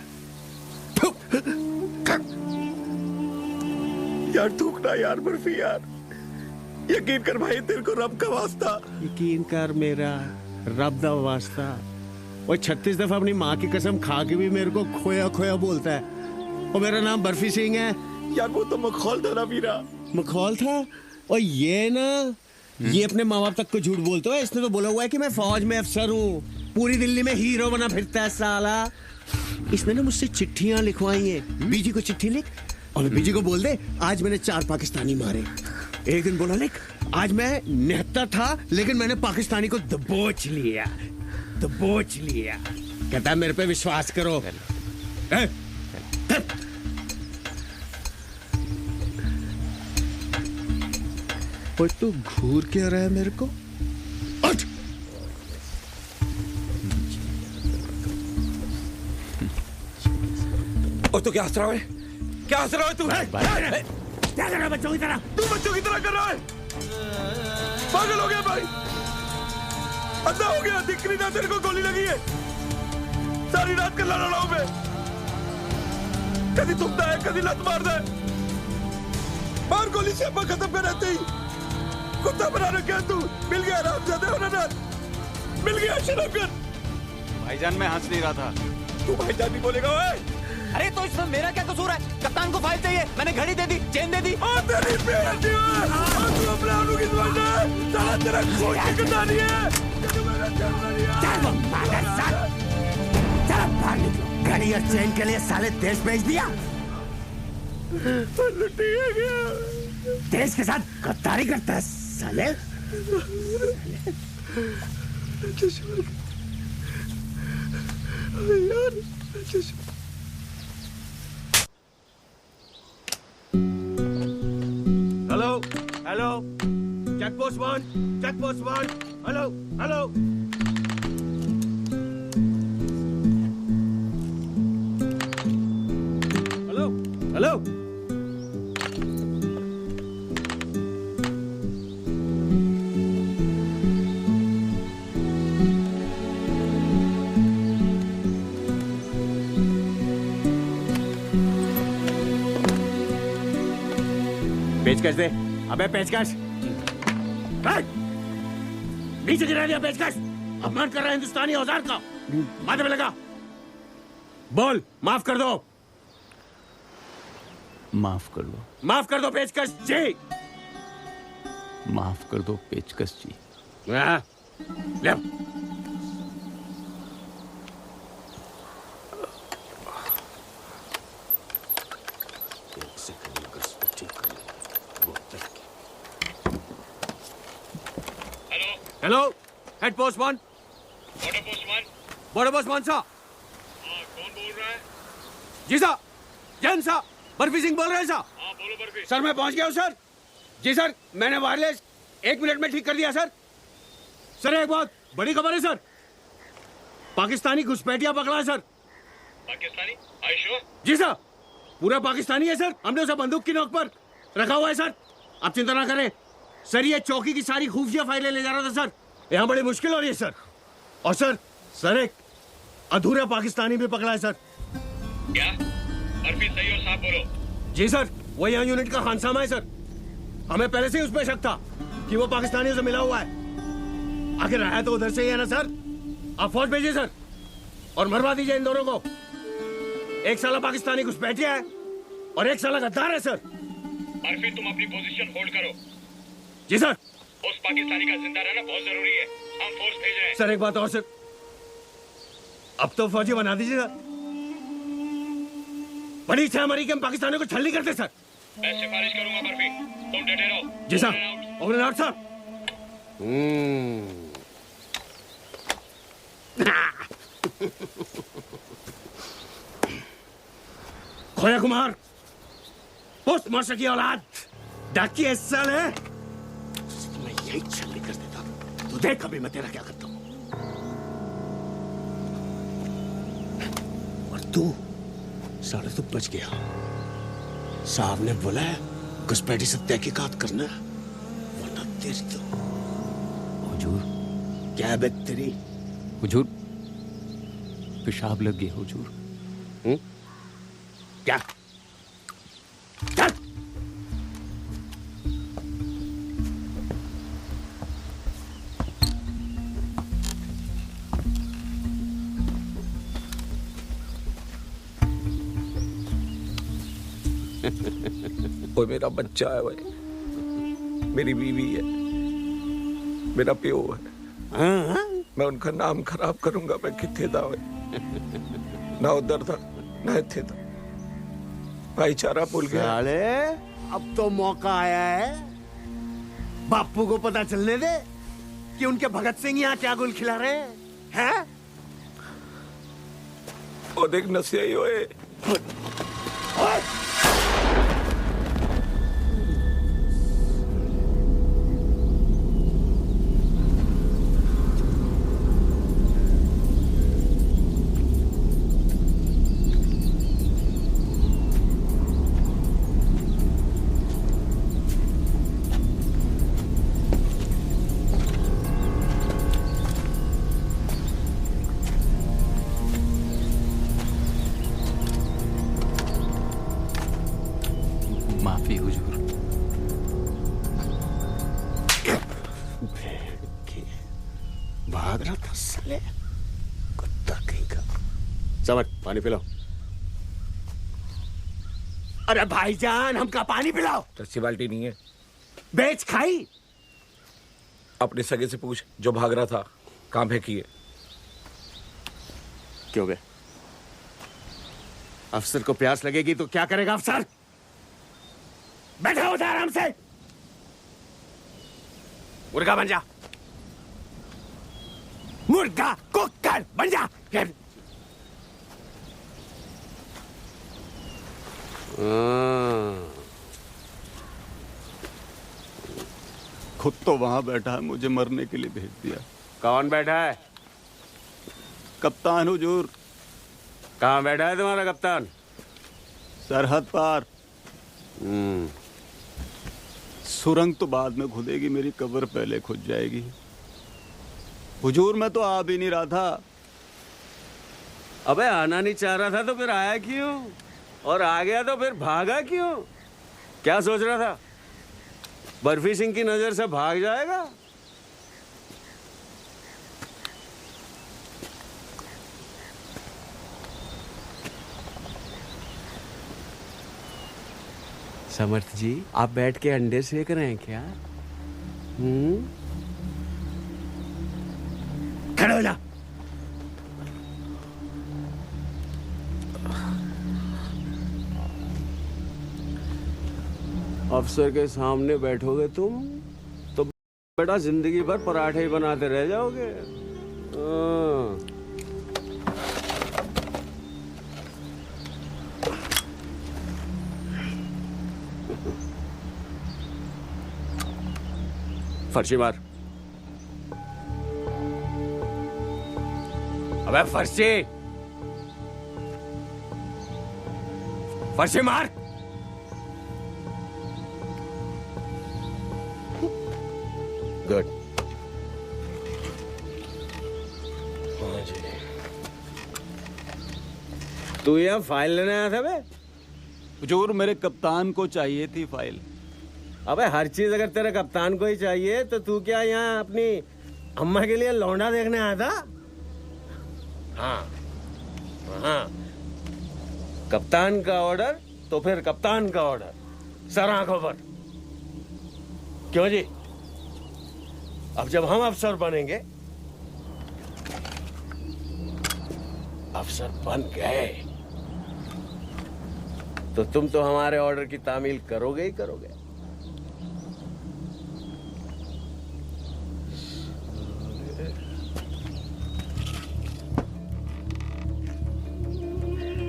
यार थूकना यार बर्फी यार। यकीन कर भाई तेरे को रब का वास्ता। यकीन कर मेरा रब दा वास्ता। और 36 दफा अपनी माँ की कसम खा के भी मेरे को खोया बोलता है। और मेरा नाम बर्फी सिंह है। यार वो तो मखौल था ना वीरा। मखौल था। और ये ना ये अपने माँ बाप तक को झूठ बोलते हो। इसने तो बोला हुआ है कि मैं फौज में अफसर हूँ। पूरी दिल्ली में हीरो बना फिरता है साला। इसने ना मुझसे चिट्ठियां लिखवाई हैं। बीजी को चिट्ठी लिख और बीजी को बोल दे आज मैंने 4 पाकिस्तानी मारे। एक दिन बोला लिख आज मैं 69 था लेकिन मैंने पाकिस्तानी को दबोच लिया। कहता है मेरे पे विश्वास करो। और तू घूर क्यों रहा है मेरे को? उठ! और तू क्या हंस रहा है? क्या हंस रहा है तू? क्या कर रहा है बच्चों की तरह? तू बच्चों की तरह कर रहा है? पागल हो गया भाई? अंधा हो गया? दिख नहीं था तेरे को गोली लगी है? सारी रात कर लड़ा हूं मैं। कभी थूकता है, कभी लत मारता है। मार गोली से अब खत्म कर देते ही कुत्ता बना रखा तू। मिल गया राम ज्यादा होना ना, मिल गया शराब कर। भाईजान मैं हंस नहीं रहा था। तू भाईजान नहीं बोलेगा ओए? अरे तो इसमें मेरा क्या कसूर है? कप्तान को फाइल चाहिए, मैंने घड़ी दे दी, चेन दे दी। तेरी बेइज्जती है। तू अपने आलू की जुबान है, साला तेरा खून की कटानी है। घड़ी और चेन के लिए साले देश भेज दिया। लुटी है क्या? देश के साथ गद्दारी करता है साले। यार hello hello, check post 1, hello hello. Hello hello, पेचकश दे। अबे पेचकश, नीचे गिरा दिया पेचकश। अपमान कर रहा है हिंदुस्तानी औजार का। माथे पे लगा। बोल, माफ कर दो। माफ कर दो। माफ कर दो पेचकश जी। माफ कर दो पेचकश जी। ले। Hello, head post 1। Border post 1 सा। कौन बोल रहा है? जी साहब, जैन साहब, बर्फी सिंह बोल रहे हैं साहब। हाँ बोलो बर्फी। सर मैं पहुंच गया हूँ सर। जी सर, मैंने वायरलेस 1 मिनट में ठीक कर दिया सर। सर एक बहुत बड़ी खबर है सर। पाकिस्तानी घुसपैठिया पकड़ा है सर। पाकिस्तानी? आयशो? जी सर, पूरा पाकिस्तानी है सर। हमने उसे बंदूक की नोक पर रखा हुआ है सर। आप चिंता ना करें सर, ये चौकी की सारी खुफिया फाइलें ले जा रहा था सर। यहाँ बड़ी मुश्किल हो रही है सर। और सर एक अधूरा पाकिस्तानी भी पकड़ा है सर। क्या? बर्फी सही और साफ बोलो। जी सर, वो यहाँ यूनिट का खानसामा है सर। हमें पहले से ही उस पर शक था कि वो पाकिस्तानियों से मिला हुआ है। आखिर आया तो उधर से ही है ना सर। आप फौज भेजिए सर और मरवा दीजिए इन दोनों को। एक साला पाकिस्तानी घुसपैठिया है और एक साला गद्दार है सर। बर्फी तुम अपनी पोजीशन होल्ड करो। जी सर। उस पाकिस्तानी का जिंदा रहना बहुत जरूरी है। हम फोर्स भेज रहे हैं। सर एक बात और सर, अब तो फौजी बना दीजिए सर। बड़ी इच्छा हमारी कि हम पाकिस्तानियों को छलनी करते सर। मैं सिफारिश करूंगा बर्फी, तुम डटे रहो। जी sir. Over and out sir. Khoya Kumar, post master की औलाद, डाकिया साल है। मैं यही छलनी कर देता। तू देख अभी मैं तेरा क्या करता हूं। और तू साले तो बच गया। साहब ने बोला है घुसपैठी से तहकीकात करना, वरना तेरी तो। हुजूर। क्या है बे तेरी? हुजूर, पेशाब लग गया हुजूर। क्या? चल। वो मेरा बच्चा है भाई, मेरी बीवी है, मेरा प्यो है। मैं उनका नाम खराब करूंगा। मैं किथे था भाई, ना उधर था ना इथे था। भाईचारा भूल गया। साले अब तो मौका आया है। बापू को पता चलने दे कि उनके भगत सिंह यहाँ क्या गुल खिला रहे हैं। वो देख नशे ही होए। भाग रहा था साले, कुत्ता कहीं का। समझ, पानी पिलाओ। अरे भाईजान, हमका पानी पिलाओ। रस्सी बाल्टी नहीं है। बेच खाई। अपने सगे से पूछ जो भाग रहा था, कहां फेंकी है? क्यों बे? अफसर को प्यास लगेगी तो क्या करेगा अफसर? बैठा होता आराम से, मुर्गा बन जा, मुर्गा कुकर बन जा। खुद तो वहां बैठा है, मुझे मरने के लिए भेज दिया। कौन बैठा है? कप्तान हुजूर। कहाँ बैठा है तुम्हारा कप्तान? सरहद पार। सुरंग तो बाद में खुदेगी, मेरी कब्र पहले खुद जाएगी। हुजूर, मैं तो आ भी नहीं रहा था। अबे आना नहीं चाह रहा था तो फिर आया क्यों? और आ गया तो फिर भागा क्यों? क्या सोच रहा था बर्फी सिंह की नजर से भाग जाएगा? समर्थ जी, आप बैठ के अंडे सेक रहे हैं क्या? खड़े हो जा। अफसर के सामने बैठोगे तुम तो बेटा जिंदगी भर पराठे ही बनाते रह जाओगे। फर्शी मार। अबे फर्शी, फर्शी मार। गुड। तू यहाँ फाइल लेने आया था बे? हुजूर, मेरे कप्तान को चाहिए थी फाइल। अबे हर चीज अगर तेरे कप्तान को ही चाहिए तो तू क्या यहाँ अपनी अम्मा के लिए लौंडा देखने आया था? हाँ हाँ, कप्तान का ऑर्डर तो फिर कप्तान का ऑर्डर, सर आंखों पर। क्यों जी? अब जब हम अफसर बनेंगे, अफसर बन गए तो तुम तो हमारे ऑर्डर की तामील करोगे ही करोगे।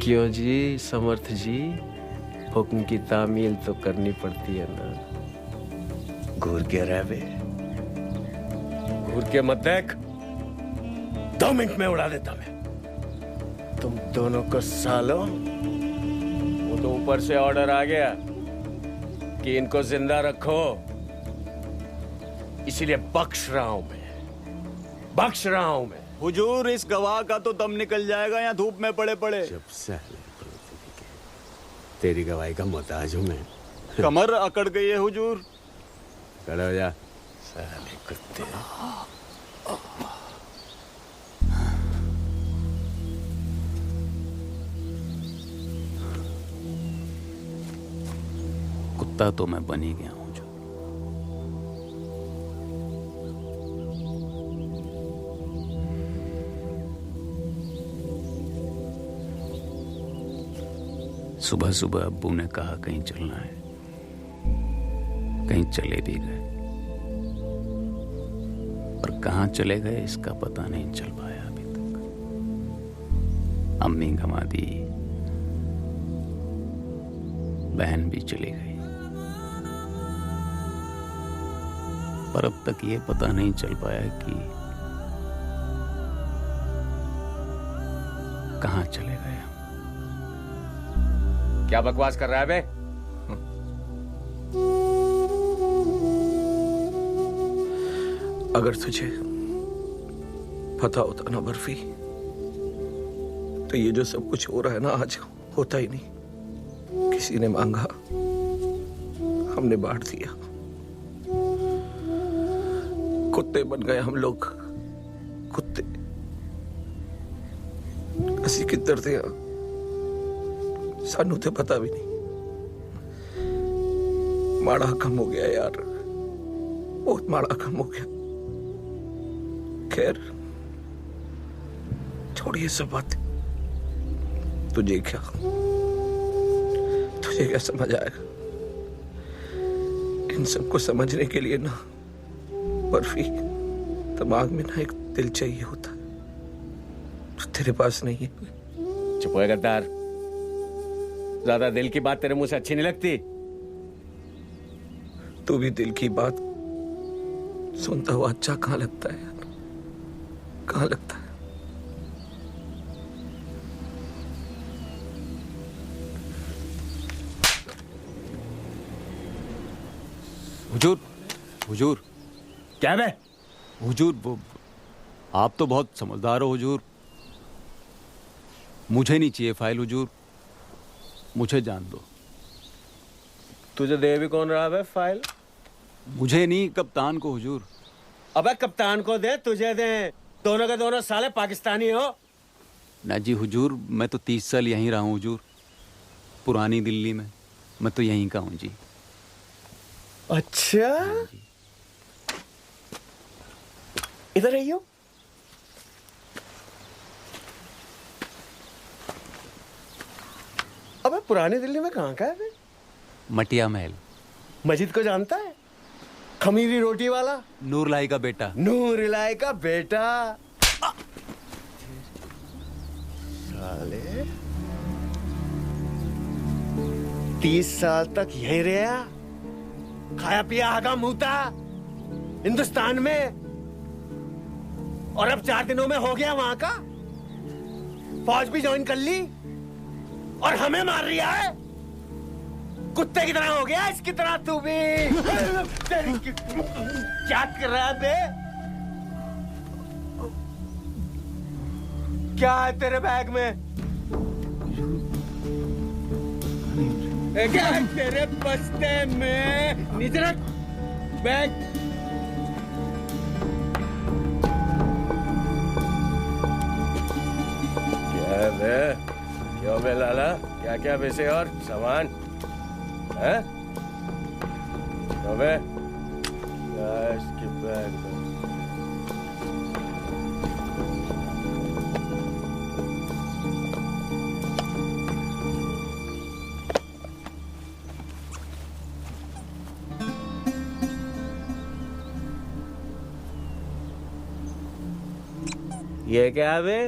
क्यों जी समर्थ जी, हुक्म की तामील तो करनी पड़ती है ना। घूर के रह बे, घूर के मत देख, 2 मिनट में उड़ा देता मैं तुम दोनों को सालो। वो तो ऊपर से ऑर्डर आ गया कि इनको जिंदा रखो, इसीलिए बख्श रहा हूं मैं, बख्श रहा हूं मैं। हुजूर, इस गवाह का तो दम निकल जाएगा यहाँ धूप में पड़े पड़े। चुप से, तेरी गवाही का मोहताज हूं मैं। कमर अकड़ गई है हुजूर। खड़ा हो जा साले कुत्ते। कुत्ता तो मैं बन ही गया हूं। जो सुबह सुबह अब्बू ने कहा कहीं चलना है, कहीं चले भी गए, पर कहां चले गए इसका पता नहीं चल पाया अभी तक। अम्मी गंवा दी, बहन भी चली गई, पर अब तक ये पता नहीं चल पाया कि कहां चले गए। क्या बकवास कर रहा है बे? अगर तुझे पता होता ना बर्फी, तो ये जो सब कुछ हो रहा है ना आज, होता ही नहीं। किसी ने मांगा, हमने बांट दिया। कुत्ते बन गए हम लोग, कुत्ते। ਅਸੀਂ ਕਿੱਧਰ ਤੇ ਆ ਸਾਨੂੰ ਤੇ ਪਤਾ ਵੀ ਨਹੀਂ। ਮਾੜਾ ਕੰਮ ਹੋ ਗਿਆ यार, बहुत माड़ा काम हो गया। खैर छोड़िए सब बात। तुझे क्या समझ आएगा? इन सबको समझने के लिए ना बर्फी दिमाग में ना एक दिल चाहिए होता है, जो तेरे पास नहीं है। चुप हो गद्दार, ज्यादा दिल की बात तेरे मुंह से अच्छी नहीं लगती। तू भी दिल की बात सुनता हुआ अच्छा कहाँ लगता है यार, कहाँ लगता है? हुजूर, हुजूर। क्या बे? हुजूर, वो आप तो बहुत समझदार हो हुजूर। मुझे नहीं चाहिए फाइल हुजूर, मुझे जान दो। तुझे दे भी कौन रहा है फाइल? मुझे नहीं, कप्तान को हुजूर। अबे कप्तान को दे, तुझे दे। दोनों के दोनों साले पाकिस्तानी हो। ना जी हुजूर, मैं तो 30 साल यहीं रहा हूँ हुजूर, पुरानी दिल्ली में। मैं तो यहीं का हूँ जी। अच्छा, इधर आइयो। अबे पुरानी दिल्ली में कहाँ का है? मटिया महल। मस्जिद को जानता है? खमीरी रोटी वाला? नूर लाई का बेटा। नूर लाई का बेटा। साले 30 साल तक यहीं रहा, खाया पिया आगा मुता हिंदुस्तान में, और अब 4 दिनों में हो गया वहां का। फौज भी ज्वाइन कर ली और हमें मार रहा है। कुत्ते की तरह हो गया इसकी तरह तू भी। क्या कर रहा है बे? क्या है तेरे बैग में? क्या है तेरे बस्ते में? नीचे रख बैग। क्या है बे? क्यों बे लाला? क्या क्या वैसे और सामान है? क्यों बे? क्या है इसके बैग में? ये क्या है बे?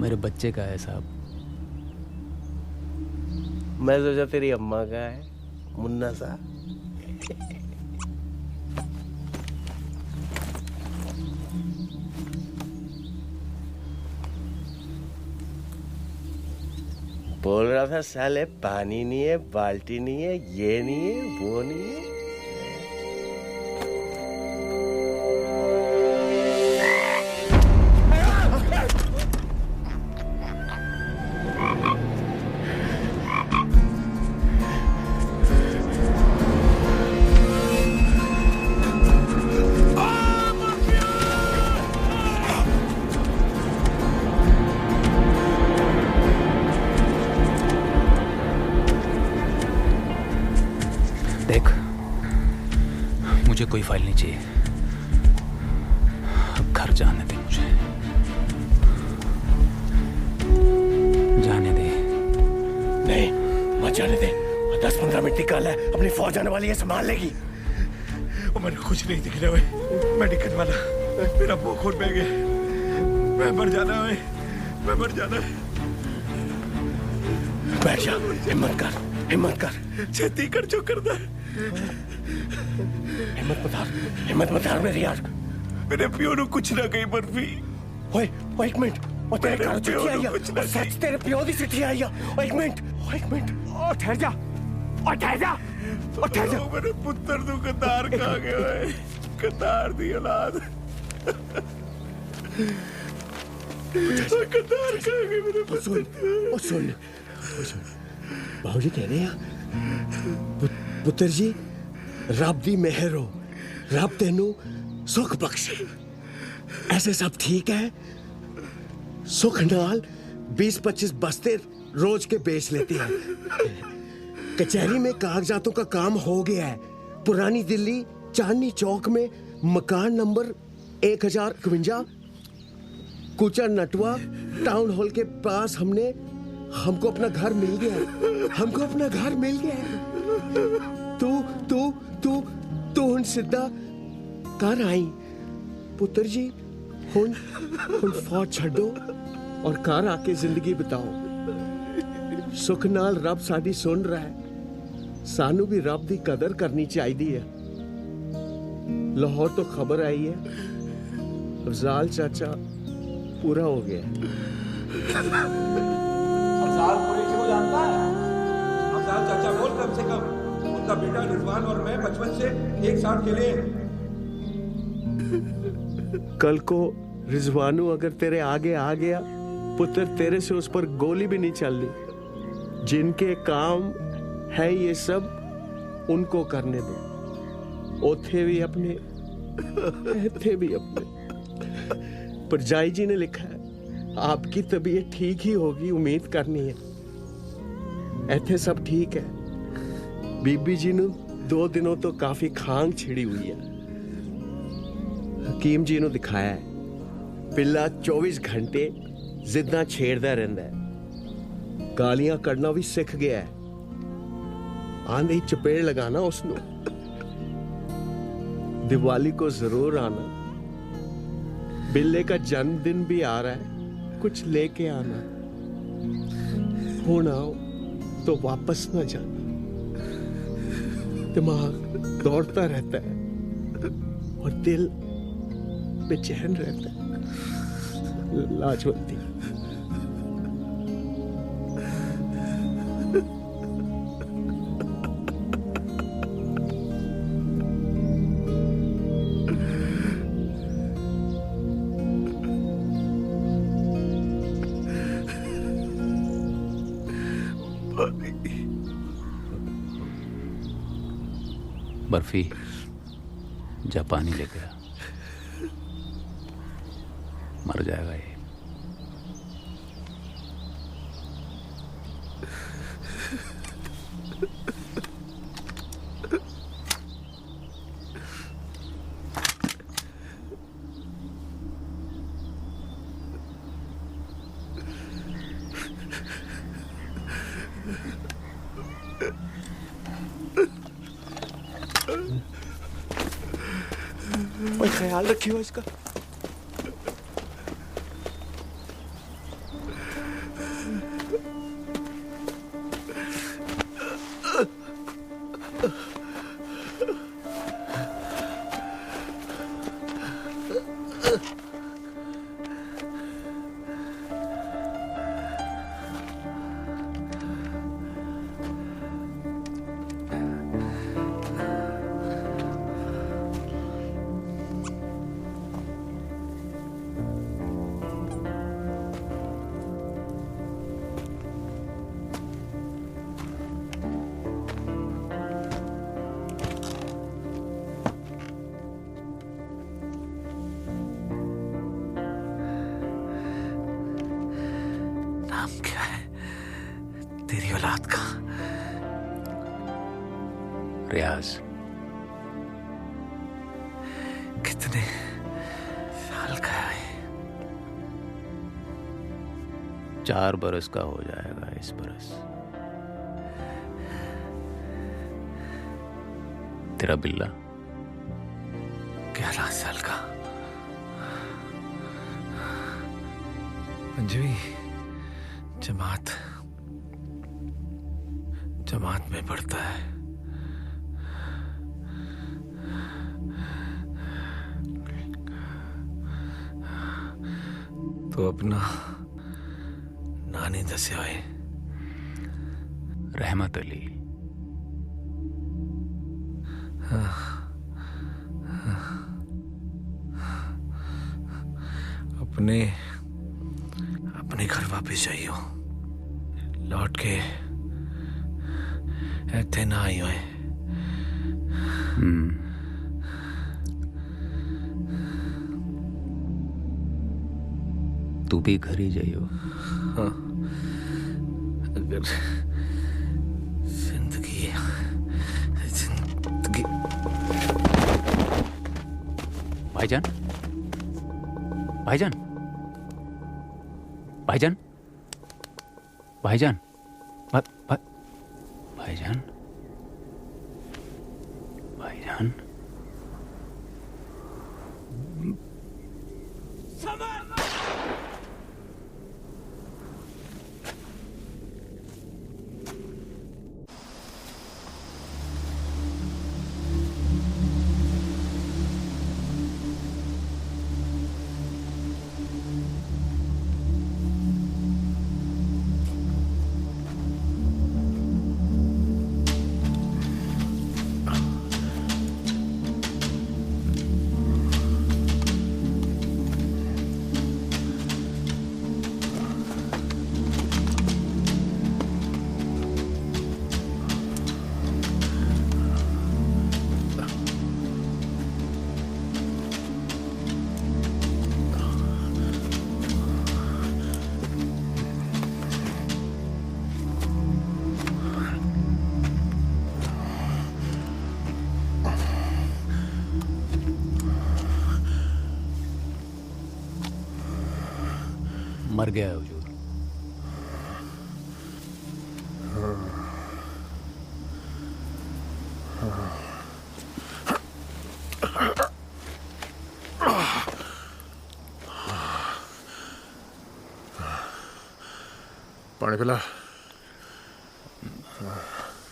मेरे बच्चे का है साहब। मैं सोचा तेरी अम्मा का है, मुन्ना सा। बोल रहा था साले पानी नहीं है, बाल्टी नहीं है, ये नहीं है, वो नहीं है। देख, मुझे कोई फाइल नहीं चाहिए, अब घर जाने दे मुझे, जाने दे। नहीं, मत जाने दे। 10-15 मिनट निकाल है, अपनी फौज आने वाली है, संभाल लेगी। वो मैंने कुछ नहीं दिख रहा है, मेडिकल वाला मेरा मुंह खोल बह गया। मैं मर जाना है, मैं मर जाना है। बैठ जा, हिम्मत कर, हिम्मत कर। छेती कर जो करना है। हिम्मत मत हार मेरी यार। मेरे प्यो ने कुछ ना कही बर्फी। ओए एक मिनट, और तेरे घर चिट्ठी आई है, और सच तेरे प्यो दी चिट्ठी आई है। एक मिनट, और ठहर जा, और ठहर जा, और ठहर जा। मेरे पुत्र तू कतार खा गया है, कतार दी औलाद। कतार खा गए मेरे पुत्र। सुन, बाबूजी कह रहे हैं पुत्र जी रब दी मेहर हो, रब तेनू सुख बख्शे। ऐसे सब ठीक है? सुख नाल 20-25 बस्ते रोज के बेच लेते हैं। कचहरी में कागजातों का काम हो गया है। पुरानी दिल्ली चांदनी चौक में मकान नंबर 1051 कुचा नटवा टाउन हॉल के पास हमको अपना घर मिल गया। हमको अपना घर मिल गया। तू हुन सिद्धा कर आई पुत्र जी। हुन फौज छड्डो और घर आके जिंदगी बिताओ। सुख नाल रब साडी सुन रहा है। सानू भी रब दी कदर करनी चाहिदी है। लाहौर तो खबर आई है अफजाल चाचा पूरा हो गया। अफजाल कुरैशी को जानता है? अफजाल चाचा बोल कम से कम। उनका बेटा रिजवान और मैं बचपन से एक साथ खेले हैं। कल को रिजवानू अगर तेरे आगे आ गया पुत्र, तेरे से उस पर गोली भी नहीं चलनी। जिनके काम है ये सब उनको करने दो। ओथे भी अपने ऐथे भी अपने। पर जाई जी ने लिखा है आपकी तबीयत ठीक ही होगी, उम्मीद करनी है। ऐथे सब ठीक है। बीबी जी ने 2 दिनों तो काफी खांग छिड़ी हुई है। हकीम जी ने दिखाया है पिल्ला 24 घंटे जिद्दां छेड़दा रहंदा है। गालियां कढ़ना भी सीख गया है। आंधी चपेड़ लगाना उसनो। दिवाली को जरूर आना। बिल्ले का जन्मदिन भी आ रहा है, कुछ लेके आना। हुण आओ तो वापस ना जाना। दिमाग दौड़ता रहता है और दिल बेचैन रहता है। लाजवंती बर्फी जा पानी लेके आ। मर जाएगा ये। ख्याल रखियो इसका। रियाज। कितने साल का है? 4 बरस का हो जाएगा इस बरस। तेरा बिल्ला 11 साल का। अंजलि जमात में पढ़ता है। तो अपना नानी दस्या है रहमत अली। अपने घर वापस जाइयो। लौट के इतने ना आई हुए। तू भी घर ही जाइयो। हाँ, अगर जिंदगी भाईजान, भाईजान, भाईजान, भाईजान, भाईजान, भाईजान, मर गया है हुजूर। पानी पिला।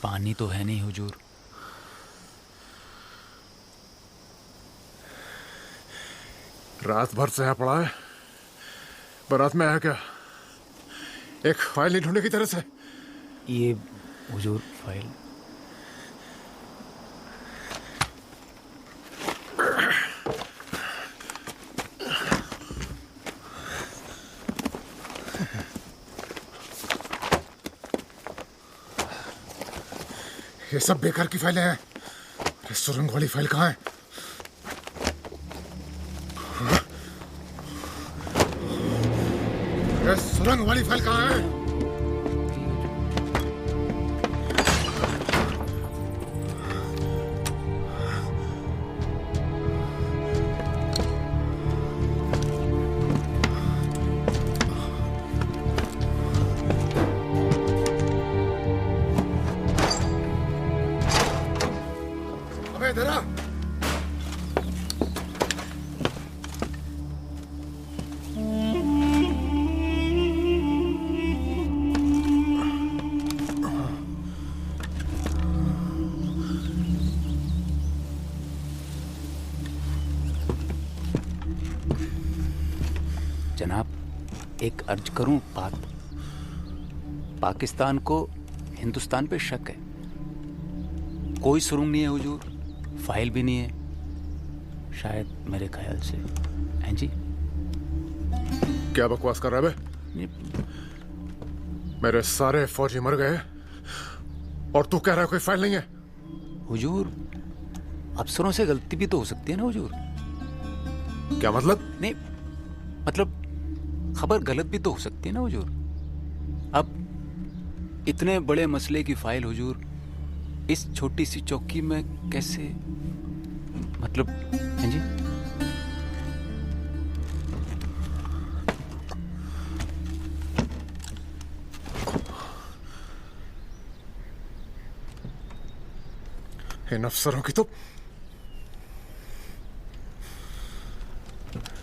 पानी तो है नहीं हुजूर। रात भर से यहाँ पड़ा है, बारात में आया क्या? एक फाइल नहीं ढूंढने की तरह से। ये हुजूर फाइल। ये सब बेकार की फाइलें हैं। अरे सुरंग वाली फाइल कहाँ है? अरे सुरंग वाली फाइल कहाँ है? जनाब, एक अर्ज करूं पाकिस्तान को हिंदुस्तान पे शक है। कोई सुरंग नहीं है हुजूर, फाइल भी नहीं है शायद, मेरे ख्याल से। हैं जी? क्या बकवास कर रहा है बे? मेरे सारे फौजी मर गए और तू कह रहा है कोई फाइल नहीं है? हुजूर, अफसरों से गलती भी तो हो सकती है ना हुजूर। क्या मतलब? नहीं मतलब खबर गलत भी तो हो सकती है ना हुजूर। अब इतने बड़े मसले की फाइल हुजूर इस छोटी सी चौकी में कैसे, मतलब हैं जी? इन अफसरों की तो,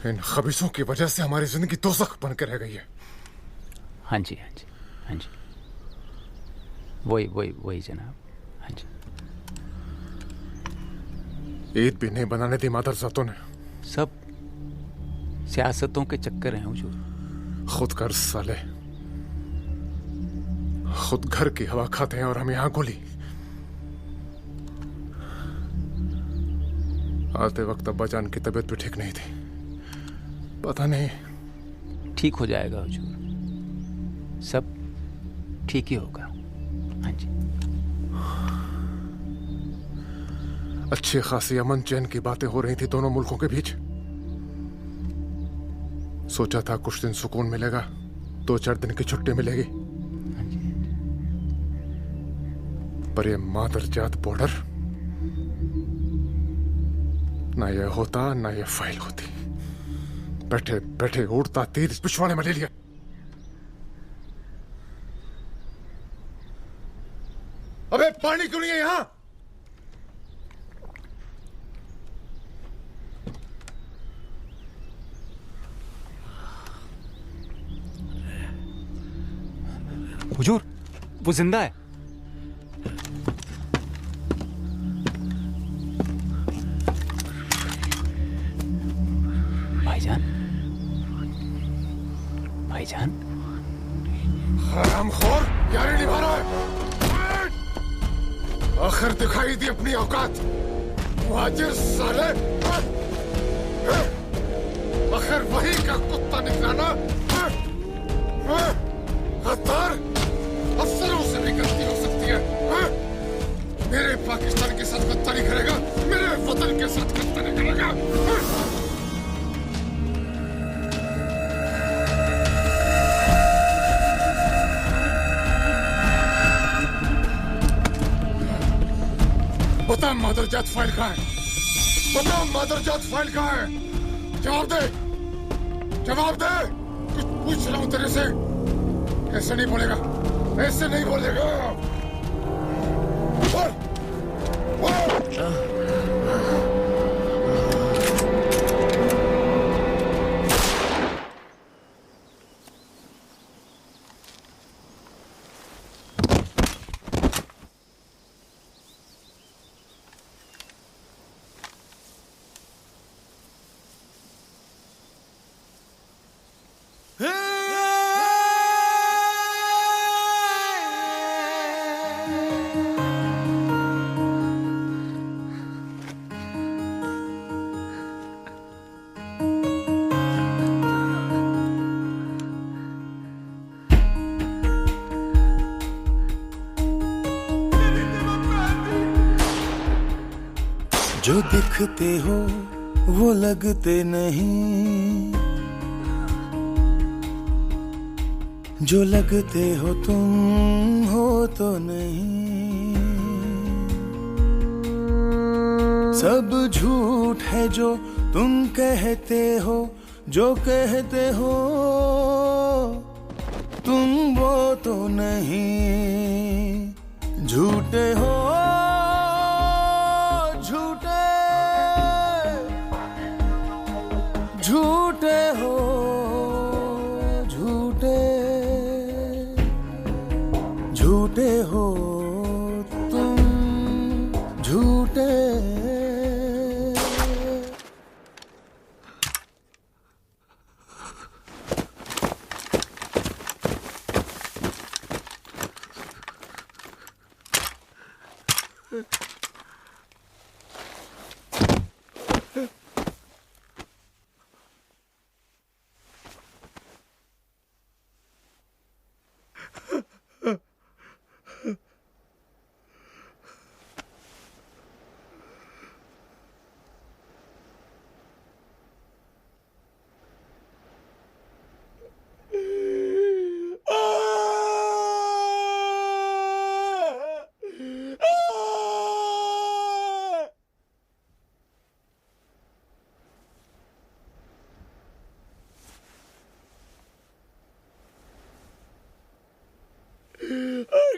इन खबीसों की वजह से हमारी जिंदगी दोज़ख बन के रह गई है। हाँ जी, हाँ जी, हाँ जी, वही जनाब। हाँ जी। ईद भी नहीं बनाने दी मादरजातों ने। सब सियासतों के चक्कर हैं हुजूर। खुद कर साले, खुद घर की हवा खाते हैं और हम यहां गोली। आते वक्त अब्बा जान की तबीयत भी ठीक नहीं थी, पता नहीं। ठीक हो जाएगा हुजूर, सब ठीक ही होगा। हाँ जी। अच्छी खासी अमन चैन की बातें हो रही थी दोनों मुल्कों के बीच। सोचा था कुछ दिन सुकून मिलेगा, 2-4 दिन की छुट्टी मिलेगी, पर ये मादरजात बॉर्डर, ना ये होता ना ये फाइल होती। बैठे बैठे उड़ता तीर इस पिछवाड़े में ले लिया। अबे पानी क्यों नहीं है यहां? हुजूर, वो जिंदा है। भाईजान, भाईजान, हरामखोर, यारी निभा रहा है। आखिर दिखाई दी अपनी औकात, मुहाजिर साले। आखिर वही का कुत्ता निकला ना। गद्दार, अफसरों से भी गलती हो सकती है। मेरे पाकिस्तान के साथ गद्दारी करेगा, मेरे वतन के साथ गद्दारी करेगा। बता मादरजात फाइल कहाँ है? बता मादरजात फाइल कहाँ है? जवाब दे, जवाब दे। कुछ पूछ रहा हूं तेरे से। ऐसे नहीं बोलेगा, ऐसे नहीं बोलेगा। जो दिखते हो वो लगते नहीं, जो लगते हो तुम हो तो नहीं। सब झूठ है जो तुम कहते हो, जो कहते हो तुम वो तो नहीं। झूठे हो, झूठे हो, झूठे, झूठे हो तुम, झूठे।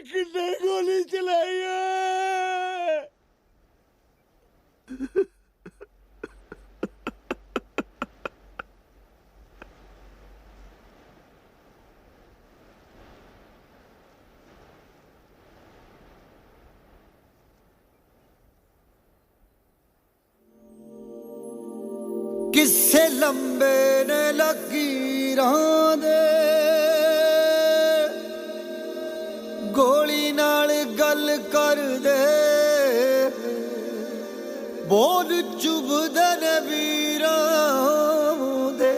कितने गोली चलाई है? किससे लंबे ने लकीरां दे गोली नाल गल कर दे, बोल चुभदे ने वीरां दे।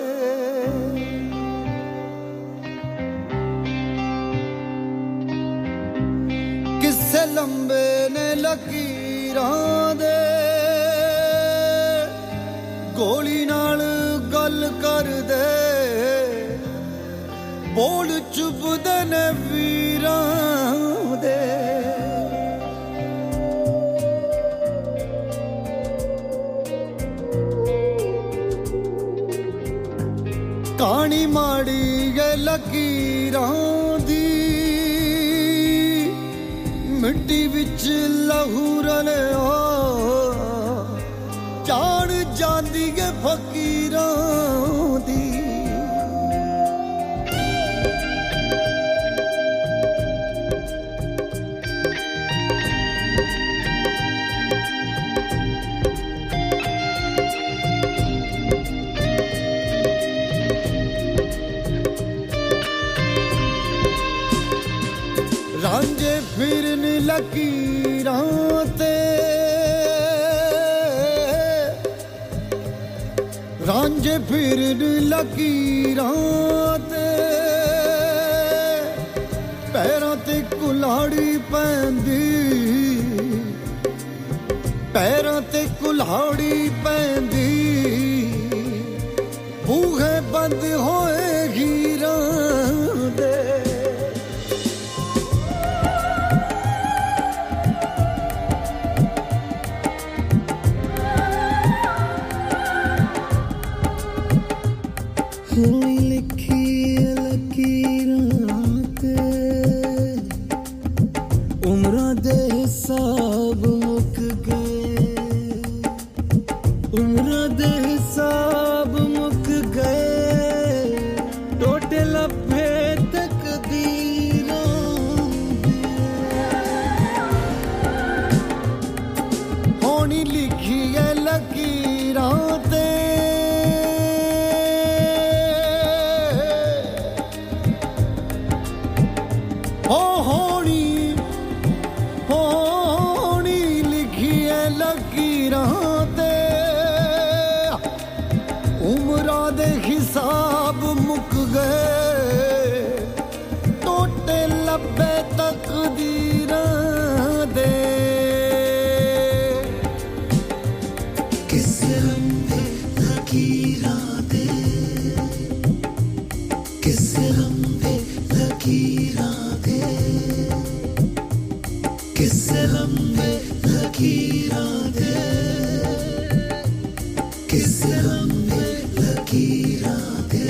किससे लंबे ने लकीरां दे गोली नाल गल कर दे, बोल चुभदे ने वीरां दे कहानी माड़ी गए लकीरां दी मिट्टी विच लहू रले जान जांदी गए फकीरां दी रांझे फिरन लकीरां ते रांझे फिरन लकीरां ते पैरां ते कुल्हाड़ी पैंदी पैरां ते कुल्हाड़ी पैंदी बूहे बंद होए हीरां दे लिखी लकीरां ते उम्रां दे हिसाब मुक गए उम्रां दे हिसाब मुक गए टोटे लभे तकदीरां होनी लिखी है लकीरां ते होनी लिखी है लकीरां ते उम्रां दे हिसाब मुक गए टोटे लब्बे तकदीरां दे किस लम्बे लकीरां दे किस लम्बे लकीरां दे किस लम्बे लकीरां दे किस लम्बे लकीरां दे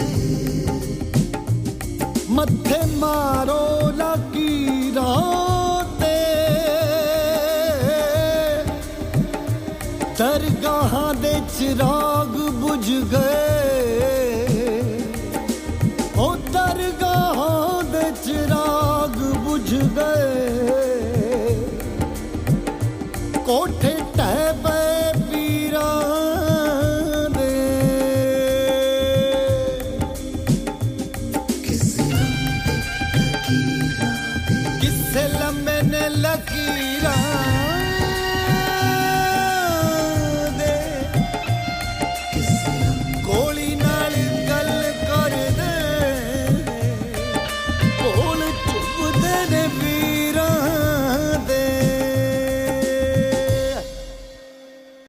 मत्थे मारो लकीरां ते दरगाहां दे चिराग बुझ गए ओ दरगाहां दे चिराग बुझ गए कोठे